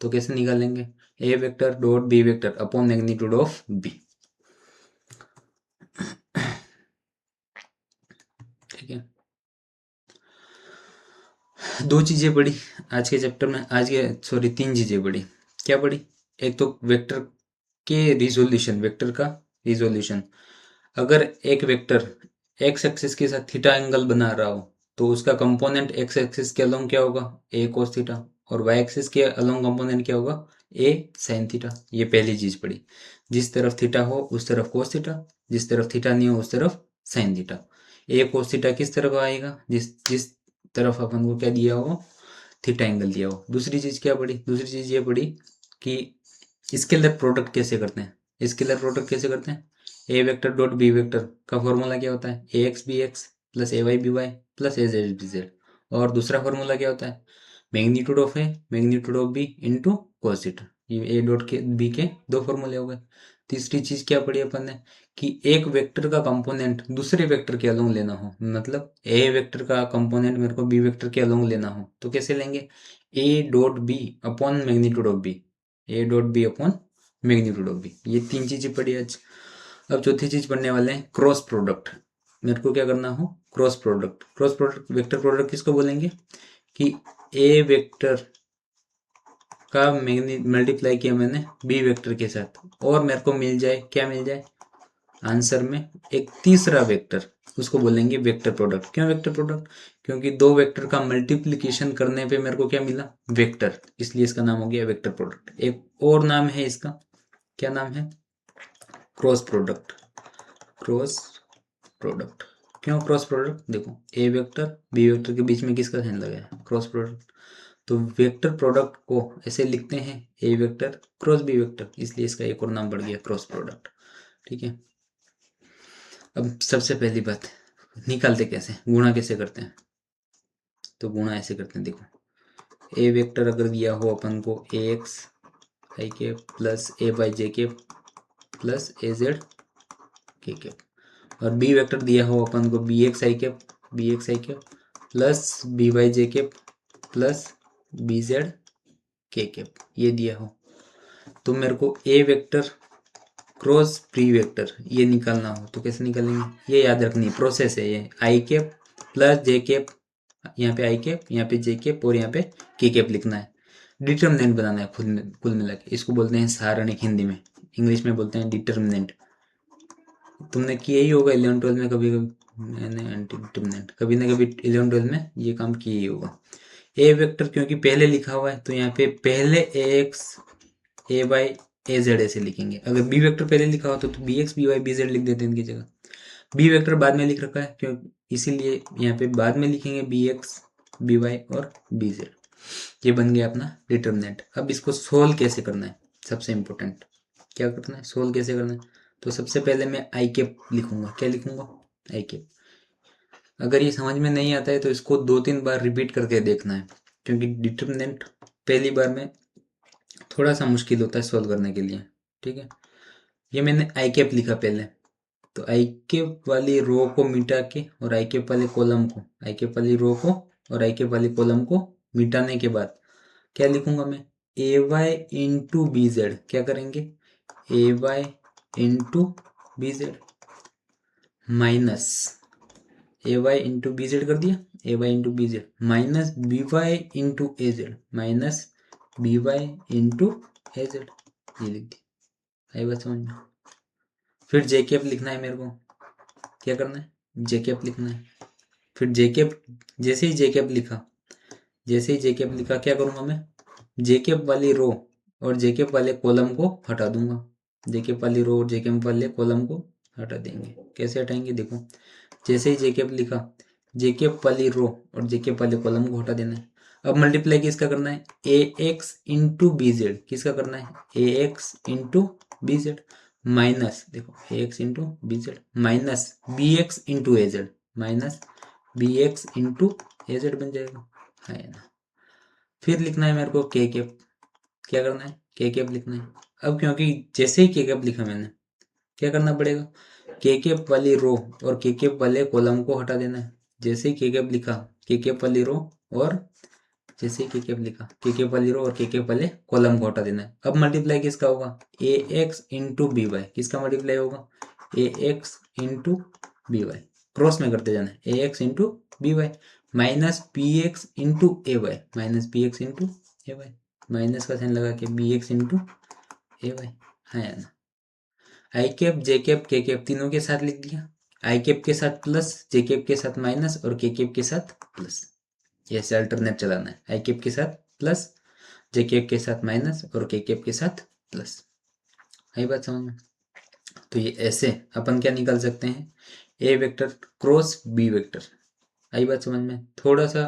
S1: तो कैसे निकालेंगे? A vector dot B vector upon magnitude of B. ठीक है, दो चीजें पढ़ी आज के चैप्टर में, तीन चीजें पढ़ी। क्या पढ़ी? एक तो वेक्टर के रिजोल्यूशन, वेक्टर का रिजोल्यूशन। अगर एक वेक्टर एक्स एक्सिस के साथ थीटा एंगल बना रहा हो तो उसका कंपोनेंट एक्स एक्सिस के अलोंग क्या होगा? ए कोस थीटा। और वाई एक्सिस के अलोंग कंपोनेंट क्या होगा? ए साइन थीटा। ये पहली चीज पढ़ी। जिस तरफ थीटा हो उस तरफ कोस थीटा, जिस तरफ थीटा नहीं हो उस तरफ साइन थीटा। ए कोस थीटा किस तरफ आएगा? जिस जिस तरफ अपन को क्या दिया हो? थीटा एंगल दिया हो। दूसरी चीज क्या पढ़ी? दूसरी चीज ये पढ़ी कि स्केलर प्रोडक्ट कैसे करते हैं। स्केलर प्रोडक्ट कैसे करते हैं? A vector dot B vector का फॉर्मूला क्या होता है? A X B X plus A Y B Y plus A Z B Z. और दूसरा फॉर्मूला क्या होता है? Magnitude of A magnitude of B into cos theta. ये ए डॉट के बी के दो फॉर्मूले हो गए। तीसरी चीज क्या पढ़ी अपन ने? कि एक वेक्टर का कंपोनेंट दूसरे वेक्टर के अलोंग लेना हो, मतलब ए वेक्टर का कंपोनेंट मेरे को बी वेक्टर के अलोंग लेना हो तो कैसे लेंगे? A dot B upon magnitude of B, A dot B upon magnitude of B. ये तीन चीजें पढ़ी आज। अब चौथी चीज पढ़ने वाले हैं क्रॉस प्रोडक्ट। मेरे को क्या करना हो? Cross product. Cross product vector product किसको बोलेंगे? कि ए वेक्टर का मल्टीप्लाई किया मैंने बी वेक्टर के साथ और मेरे को मिल जाए, क्या मिल जाए आंसर में? एक तीसरा वेक्टर, उसको बोलेंगे वेक्टर प्रोडक्ट। क्यों वेक्टर प्रोडक्ट? क्योंकि दो वेक्टर का मल्टीप्लिकेशन करने पे मेरे को क्या मिला? वेक्टर, इसलिए इसका नाम हो गया वेक्टर प्रोडक्ट। एक और नाम है इसका, क्या नाम है? Cross product. Cross product. क्यों क्रॉस प्रोडक्ट? देखो ए वेक्टर बी वेक्टर के बीच में किसका साइन लगा है? Cross product. तो वेक्टर प्रोडक्ट को ऐसे लिखते हैं A vector cross B vector, इसलिए इसका एक और नाम बढ़ गया क्रॉस प्रोडक्ट। ठीक है, अब सबसे पहली बात, निकालते कैसे, गुणा कैसे करते हैं? तो गुणा ऐसे करते हैं, देखो ए वेक्टर अगर दिया हो अपन को ए एक्स आई के प्लस ए वाई जे के प्लस ए जेड के के, और बी वेक्टर दिया हो अपन को बी एक्स आई के प्लस बी वाई जे के प्लस बी जेड के ये दिया हो, तो मेरे को A vector cross B vector ये निकालना हो तो कैसे निकालेंगे? ये याद रखनी प्रोसेस है। ये आई कैप प्लस जे कैप, यहाँ पे आई कैप, यहाँ पे जे कैप और यहाँ पे के कैप लिखना है। डिटर्मिनेंट बनाना है कुल मिला के। इसको बोलते हैं सारणिक, हिंदी में, इंग्लिश में बोलते हैं डिटर्मिनेंट। तुमने किया ही होगा 11-12 में, कभी कभी मैंने एंटी डिटर्मिनेंट कभी ना कभी 11-12 में ये काम किया ही होगा। ए वेक्टर क्योंकि पहले लिखा हुआ है तो यहाँ पे पहले A X A Y A Z ऐसे लिखेंगे। अगर बी वेक्टर पहले लिखा हो तो B X B Y B Z लिख देते हैं इनकी जगह। बी वेक्टर बाद में लिख रखा है क्यों, इसीलिए यहाँ पे बाद में लिखेंगे बी एक्स बी वाई और बी जेड। ये बन गया अपना डिटर्मिनेंट। अब इसको सोल्व कैसे करना है, सबसे इम्पोर्टेंट क्या करना है, सोल्व कैसे करना है। तो सबसे पहले मैं आई कैप लिखूंगा। क्या लिखूंगा, आई कैप। अगर ये समझ में नहीं आता है तो इसको 2-3 बार रिपीट करके देखना है, क्योंकि डिटर्मिनेंट पहली बार में थोड़ा सा मुश्किल होता है सोल्व करने के लिए। ठीक है, ये मैंने आई कैप लिखा पहले, तो आई कैप वाली रो को मिटा के और आई कैप वाले कॉलम को, आई कैप वाली रो को और आई कैप वाली कॉलम को मिटाने के बाद क्या लिखूंगा मैं, A Y into B Z. क्या करेंगे, A Y into B Z minus A Y into B Z कर दिया, A Y into B Z minus B Y into A Z minus B Y into A Z, ये लिख दिया। आई बात समझ में। फिर जे कैप लिखना है मेरे को। क्या करना है, जे कैप लिखना है। फिर जे कैप, जैसे ही जे कैप लिखा, जैसे ही जे कैप लिखा क्या करूँगा मैं, जे कैप वाली रो और जे कैप वाले कॉलम को हटा दूंगा। जे कैप वाली रो और जे कैप वाले कॉलम को हटा देंगे। कैसे हटाएंगे, देखो, जैसे ही जे कैप लिखा, जे कैप वाली रो और जे कैप वाले कॉलम को हटा देना है। अब मल्टीप्लाई किसका करना है, A X into B Z. किसका करना है, A X into B Z minus, देखो, A X into B Z minus B X into A Z minus B X into A Z बन जाएगा, है ना। फिर लिखना है मेरे को के कैप। क्या करना है, के कैप लिखना है। अब क्योंकि जैसे ही के कैप लिखा मैंने, क्या करना पड़ेगा, के कैप वाली रो और के कैप वाले कॉलम को हटा देना है। जैसे ही के कैप लिखा, के कैप वाली रो और जैसे ही के कैप लिखा, के कैप वाली रो और के कैप वाले कॉलम को हटा देना है। अब मल्टीप्लाई किसका होगा, A X into B Y. किसका मल्टीप्लाई होगा, A X into B Y. Cross में करते जाना है, A X into B Y minus B X into A Y minus B X into A Y, minus का साइन लगा के B X into A Y, है ना। I cap J cap K cap तीनों के साथ लिख दिया। आई कैप के साथ प्लस, जे कैप के साथ माइनस और के कैप के साथ प्लस। ऐसे अल्टरनेट चलाना है, आई कैप के साथ प्लस, जे कैप के साथ माइनस और के कैप के साथ प्लस। आई बात समझ में। तो ये ऐसे अपन क्या निकाल सकते हैं, A vector cross B vector. आई बात समझ में। थोड़ा सा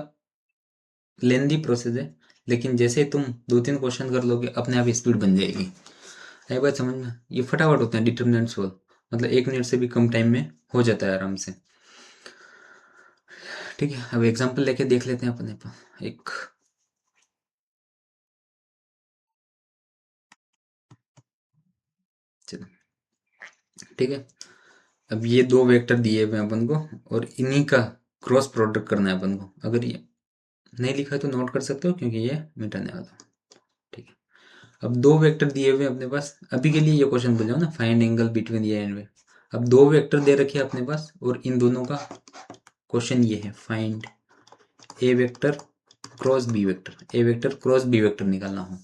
S1: लेंदी प्रोसेस है, लेकिन जैसे तुम 2-3 क्वेश्चन कर लोगे अपने आप स्पीड बन जाएगी। आई बात समझ में। ये फटाफट होता है डिटर्मिनेंट सोल्व, मतलब 1 मिनट से भी कम टाइम में हो जाता है आराम से। ठीक है, अब एग्जांपल लेके देख लेते हैं अपने पर एक। चलो ठीक है, अब ये 2 वेक्टर दिए हुए हैं अपन को और इन्हीं का क्रॉस प्रोडक्ट करना है अपन को। अगर ये नहीं लिखा है तो नोट कर सकते हो, क्योंकि ये मिटाने वाला हूँ। ठीक है, अब 2 वेक्टर दिए हुए हैं अपने पास। अभी के लिए ये क्वेश्चन बोल जाओ ना, find angle between A and B. अब 2 वेक्टर दे रखे हैं अपने पास और इन दोनों का क्वेश्चन ये है, find A vector cross B vector. A vector cross B vector निकालना हो।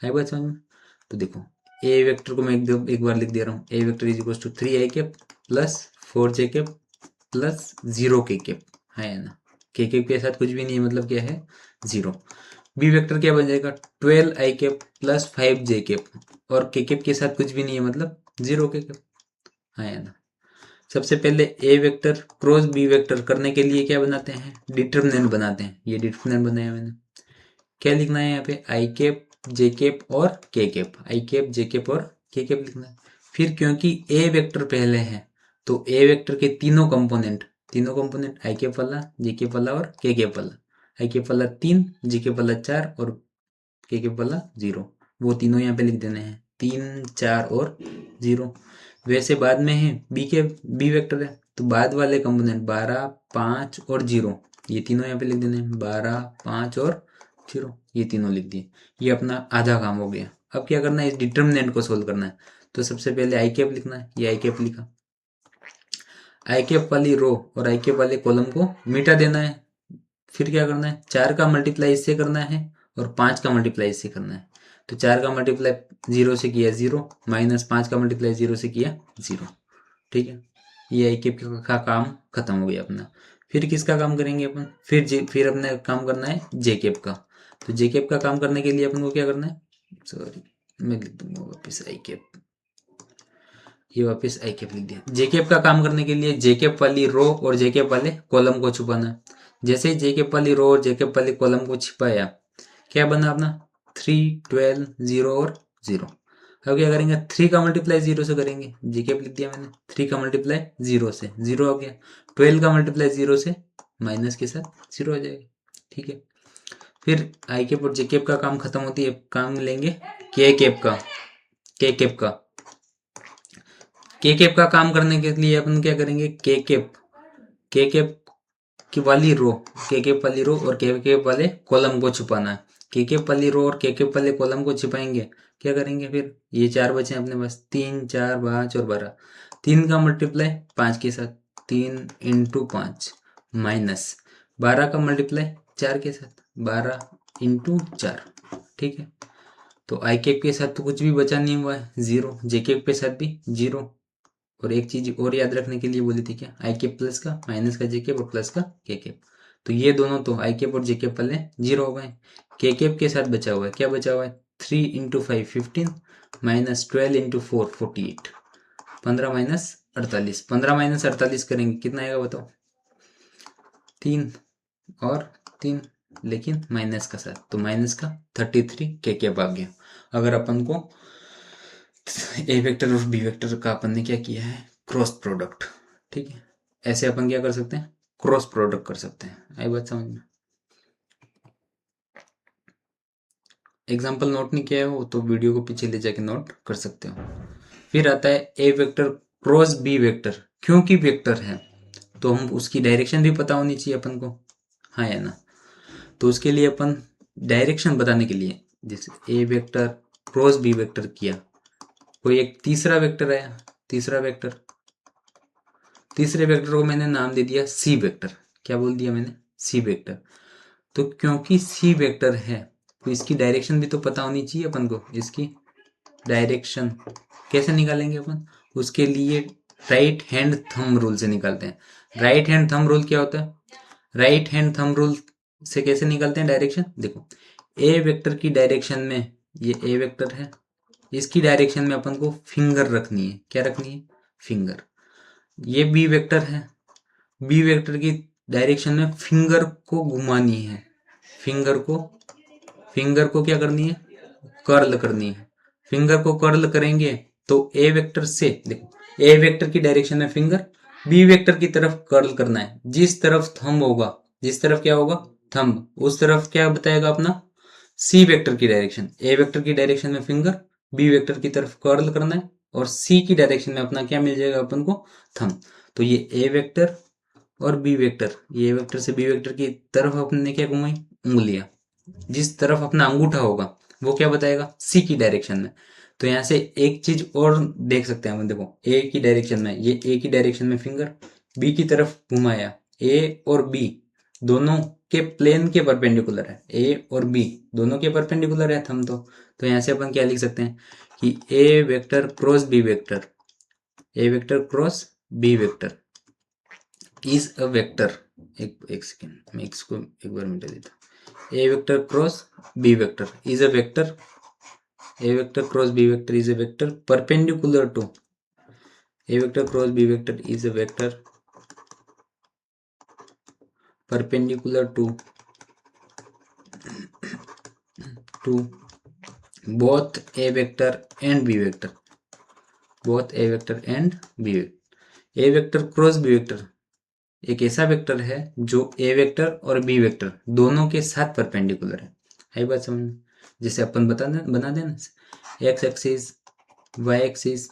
S1: है बात समझ में। तो देखो, ए वेक्टर को मैं एक बार लिख दे रहा हूँ, A vector is equal to 3 I cap plus 4 J cap plus 0 K cap, है ना। के कैप के साथ कुछ भी नहीं है, मतलब क्या है, 0। बी वेक्टर क्या बन जाएगा, 12 आई कैप प्लस 5 जे कैप और के कैप के साथ कुछ भी नहीं है, मतलब 0 के कैप, है ना। सबसे पहले ए वेक्टर क्रॉस बी वेक्टर करने के लिए क्या बनाते हैं, डिटर्मिनेंट बनाते हैं। ये डिटर्मिनेंट बनाया मैंने। क्या लिखना है यहाँ पे, आई कैप जे कैप और के कैप, आई कैप जे कैप और के कैप लिखना है। फिर क्योंकि ए वेक्टर पहले है तो ए वेक्टर के तीनों कंपोनेंट आई कैप वाला, जे कैप वाला और के कैप वाला, आई कैप वाला 3, जे कैप वाला 4 और के कैप वाला 0, वो तीनों यहाँ पे लिख देने हैं, 3, 4 और 0। वैसे बाद में है बी वेक्टर है तो बाद वाले कंपोनेंट 12, 5 और 0, ये तीनों यहाँ पे लिख देने हैं, 12, 5 और 0, ये तीनों लिख दिए। ये अपना आधा काम हो गया। अब क्या करना है, इस डिटर्मिनेंट को सोल्व करना है। तो सबसे पहले आई कैप लिखना है, ये आई कैप लिखा। आई कैप वाली रो और आई कैप वाले कॉलम को मिटा देना है। फिर क्या करना है, 4 का मल्टीप्लाई इससे करना है और 5 का मल्टीप्लाई इससे करना है। तो 4 का मल्टीप्लाई 0 से किया 0, माइनस 5 का मल्टीप्लाई 0 से किया 0। ठीक है, ये आई कैप का काम खत्म हो गया अपना। फिर किसका काम करेंगे अपन? फिर अपने काम करना है जे कैप का। तो जे कैप का काम करने के लिए अपन को क्या करना है? सॉरी, मैं लिख दूंगा वापस आई कैप, ये वापस आई कैप लिख दिया। जे कैप का काम करने के लिए जे कैप वाली रो और जे कैप वाले कॉलम को छुपाना है। जैसे ही जे कैप वाली रो और जे कैप वाले कॉलम को छिपाया, क्या बना अपना? 3, 12, 0 और 0। अब क्या करेंगे? 3 का मल्टीप्लाई 0 से करेंगे, जे कैप लिख दिया मैंने। 3 का मल्टीप्लाई 0 से 0 हो गया। 12 का मल्टीप्लाई 0 से माइनस के साथ 0 हो जाएगा। ठीक है, फिर आई कैप और जे कैप का काम खत्म होती है, काम लेंगे के कैप का। के कैप का के कैप का काम करने के लिए अपन क्या करेंगे? के कैप की वाली रो, के कैप वाली रो और के कैप वाले कॉलम को छुपाना है। के कैप वाली रो और के कैप वाले कॉलम को छिपाएंगे, क्या करेंगे? फिर ये 4 बचे अपने पास, 3, 4, 5 और 12। 3 का मल्टीप्लाई 5 के साथ, 3 इंटू 5 माइनस 12 का मल्टीप्लाई 4 के साथ, 12 इंटू 4। ठीक है, तो आई कैप के साथ तो कुछ भी बचा नहीं हुआ है, 0। जे कैप के साथ भी 0। और एक चीज और याद रखने के लिए बोली थी, क्या? आई कैप प्लस का माइनस का जे कैप और प्लस का के कैप। तो ये दोनों तो आई कैप और जे कैप वाले 0 हो गए। के कैप के साथ बचा हुआ है, क्या बचा हुआ है? 3 into 5 15 minus 12 into 4 48। 15 minus 48, 15 minus 48 करेंगे कितना आएगा बताओ? 3 और 3, लेकिन माइनस का साथ, तो माइनस का 33 के कैप आ गया। अगर अपन को ए वेक्टर और बी वेक्टर का अपन ने क्या किया है? Cross product. ठीक है, ऐसे अपन क्या कर सकते हैं? क्रॉस प्रोडक्ट कर सकते हैं। आई बात समझ में? एग्जाम्पल नोट नहीं किया हो तो वीडियो को पीछे ले जाके नोट कर सकते हो। फिर आता है A vector cross B vector. क्योंकि वेक्टर है तो हम उसकी डायरेक्शन भी पता होनी चाहिए अपन को, हाँ या ना? तो उसके लिए अपन डायरेक्शन बताने के लिए, जैसे A vector cross B vector किया, कोई एक तीसरा वेक्टर आया, तीसरा वेक्टर, तीसरे वेक्टर को मैंने नाम दे दिया सी वेक्टर। क्या बोल दिया मैंने? C vector. तो क्योंकि सी वेक्टर है तो इसकी डायरेक्शन भी तो पता होनी चाहिए अपन को। इसकी डायरेक्शन कैसे निकालेंगे अपन? उसके लिए राइट हैंड थंब रूल से निकालते हैं। राइट हैंड थंब रूल क्या होता है? राइट हैंड थंब रूल से कैसे निकालते हैं डायरेक्शन? देखो, ए वेक्टर की डायरेक्शन में, ये ए वेक्टर है, इसकी डायरेक्शन में अपन को फिंगर रखनी है। क्या रखनी है? फिंगर। ये बी वेक्टर है, बी वेक्टर की डायरेक्शन में फिंगर को घुमानी है। फिंगर को क्या करनी है? कर्ल करनी है। फिंगर को कर्ल करेंगे तो ए वेक्टर से, देखो ए वेक्टर की डायरेक्शन में फिंगर, बी वेक्टर की तरफ कर्ल करना है। जिस तरफ थंब होगा, जिस तरफ क्या होगा? थंब, उस तरफ क्या बताएगा अपना? सी वेक्टर की डायरेक्शन। ए वेक्टर की डायरेक्शन में फिंगर, बी वेक्टर की तरफ कर्ल करना है, और सी की डायरेक्शन में अपना क्या मिल जाएगा अपन को? थंब। तो ये ए वेक्टर और बी वेक्टर, ये वेक्टर से बी वेक्टर की तरफ अपने क्या घुमाई? उंगलियां। जिस तरफ अपना अंगूठा होगा वो क्या बताएगा? सी की डायरेक्शन में। तो यहाँ से एक चीज और देख सकते हैं हम, देखो ए की डायरेक्शन में, ये ए की डायरेक्शन में फिंगर, बी की तरफ घुमाया, ए और बी दोनों के प्लेन के परपेंडिकुलर है, ए और बी दोनों के परपेंडिकुलर है थंब। तो यहाँ से अपन क्या लिख सकते हैं कि A vector cross B vector, A vector cross B vector is a vector. एक सेकेंड, मैं इसको एक बार मिटा देता हूँ। A vector cross B vector is a vector, A vector cross B vector is a vector perpendicular to, A vector cross B vector is a vector perpendicular to both a vector and b vector, both a vector and b vector। a vector cross b vector एक ऐसा वेक्टर है जो ए वेक्टर और बी वेक्टर दोनों के साथ परपेंडिकुलर है। आई बात समझ में? जैसे अपन बना देना, एक्स एक्सिस, वाई एक्सिस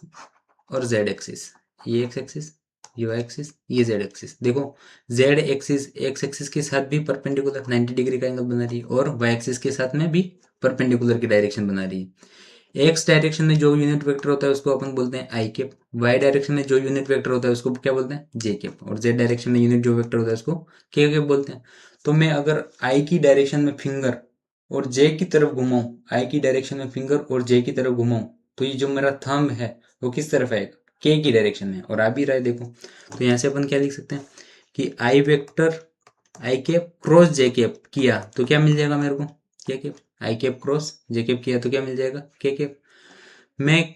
S1: और जेड एक्सिस, ये एक्स एक्सिस, ये वाई एक्सिस, ये जेड एक्सिस। देखो जेड एक्सिस एक्स एक्सिस के साथ भी परपेंडिकुलर 90 डिग्री का एंगल बना रही है, और वाई एक्सिस के साथ में भी परपेंडिकुलर की डायरेक्शन बना रही है। एक्स डायरेक्शन में जो यूनिट वेक्टर होता है उसको अपन बोलते हैं आई कैप, वाई डायरेक्शन में जो यूनिट वेक्टर होता है उसको क्या बोलते हैं? जे कैप, और जेड डायरेक्शन में यूनिट जो वेक्टर होता है उसको के कैप बोलते हैं। तो मैं अगर आई की डायरेक्शन में फिंगर और जे की तरफ घुमाऊं, आई की डायरेक्शन में फिंगर और जे की तरफ घुमाऊं, तो ये जो मेरा थंब है वो किस तरफ आएगा, के की डायरेक्शन में, और आ भी रहा है देखो। तो यहाँ से अपन क्या लिख सकते हैं कि आई वेक्टर आई कैप क्रॉस जे कैप किया तो क्या मिल जाएगा मेरे को, के कैप। आई कैप क्रॉस जे कैप किया तो क्या मिल जाएगा, के कैप। मैं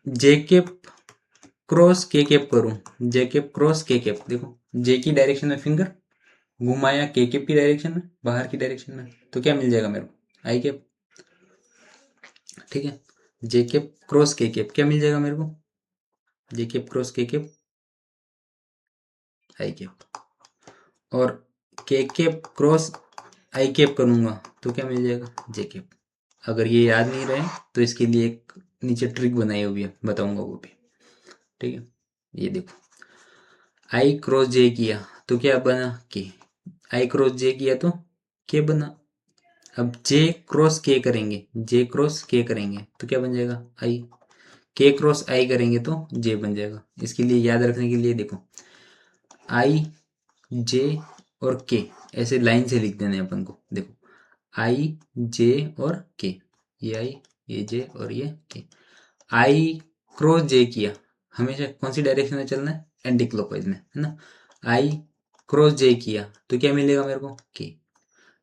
S1: जे कैप क्रॉस के कैप करूं, जे कैप क्रॉस के कैप, देखो जे की डायरेक्शन में फिंगर घुमाया के कैप की डायरेक्शन में, बाहर की डायरेक्शन में, तो क्या मिल जाएगा मेरे को, आई कैप। ठीक है, जे कैप क्रॉस के कैप क्या मिल जाएगा मेरे को, जे कैप क्रॉस के कैप आई कैप। और के कैप क्रॉस आई कैप करूंगा तो क्या मिल जाएगा, जे कैप। अगर ये याद नहीं रहे तो इसके लिए एक नीचे ट्रिक बनाई हुई है, बताऊंगा वो भी। ठीक है, ये देखो आई क्रॉस जे किया तो क्या बना, के। आई क्रॉस जे किया तो के बना। अब जे क्रॉस के करेंगे, जे क्रॉस के करेंगे तो क्या बन जाएगा, आई। के क्रॉस आई करेंगे तो जे बन जाएगा। इसके लिए याद रखने के लिए देखो आई जे और के ऐसे लाइन से लिख देने अपन को। देखो आई जे और के, ये आई ये जे और ये के। आई क्रॉस जे किया, हमेशा कौन सी डायरेक्शन में चलना है, एंटी क्लॉकवाइज में, है ना। आई क्रॉस जे किया तो क्या मिलेगा मेरे को, के।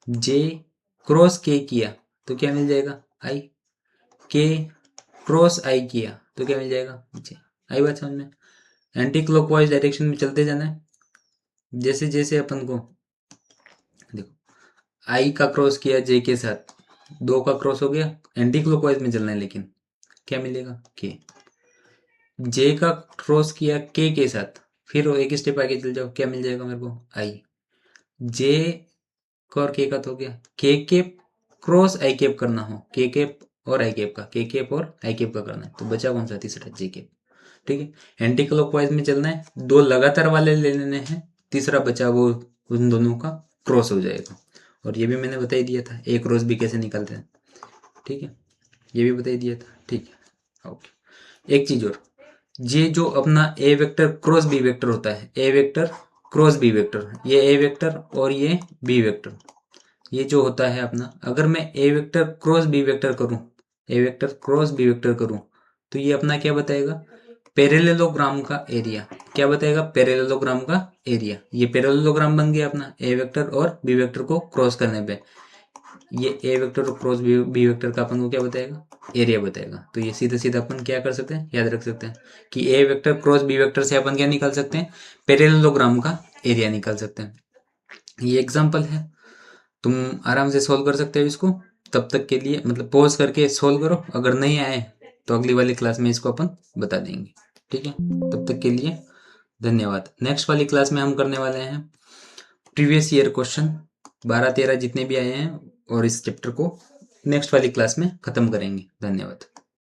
S1: जे क्रॉस के किया तो क्या मिल जाएगा, आई। के क्रॉस आई किया तो क्या मिल जाएगा, जे। आई बात समझ में। एंटी क्लॉकवाइज डायरेक्शन में चलते जाना है। जैसे जैसे अपन को देखो आई का क्रॉस किया जे के साथ, दो का क्रॉस हो गया, एंटी क्लॉकवाइज में चलना है, लेकिन क्या मिलेगा, के। जे का क्रॉस किया के साथ, फिर वो एक स्टेप आगे चल जाओ, क्या मिल जाएगा मेरे को, आई। जे का और के का तो हो गया, के कैप क्रॉस आई कैप करना हो, के कैप और आई कैप का, के कैप और आई कैप का करना है, तो बचा कौन सा, तीसरा जे कैप। ठीक है, एंटी क्लॉकवाइज में चलना है, दो लगातार वाले ले लेने हैं, तीसरा बचा वो उन दोनों का क्रॉस हो जाएगा। और ये भी मैंने बता ही दिया था, एक क्रॉस भी कैसे निकालते हैं। ठीक है, ये भी बता ही दिया था। ठीक है, ओके। एक चीज और, ये जो अपना ए वेक्टर क्रॉस बी वेक्टर होता है, A vector cross B vector, ये ए वेक्टर और ये बी वेक्टर, ये जो होता है अपना, अगर मैं ए वेक्टर क्रॉस बी वेक्टर करूं, ए वेक्टर क्रॉस बी वेक्टर करूं, तो ये अपना क्या बताएगा, पैरेललोग्राम का एरिया। क्या बताएगा, पैरेललोग्राम का एरिया। ये पैरेललोग्राम बन गया अपना ए वेक्टर और बी वेक्टर को क्रॉस करने पे। ये ए वेक्टर और क्रॉस बी वेक्टर का अपन को क्या बताएगा, एरिया बताएगा। तो ये सीधा सीधा अपन क्या कर सकते हैं, याद रख सकते हैं कि A vector cross B vector से अपन क्या निकाल सकते हैं, पैरेललोग्राम का एरिया निकाल सकते हैं। ये एग्जाम्पल है, तुम आराम से सोल्व कर सकते हो इसको। तब तक के लिए मतलब पॉज करके सोल्व करो, अगर नहीं आए तो अगली वाली क्लास में इसको अपन बता देंगे। ठीक है, तब तक के लिए धन्यवाद। नेक्स्ट वाली क्लास में हम करने वाले हैं प्रीवियस ईयर क्वेश्चन 12-13 जितने भी आए हैं, और इस चैप्टर को नेक्स्ट वाली क्लास में खत्म करेंगे। धन्यवाद।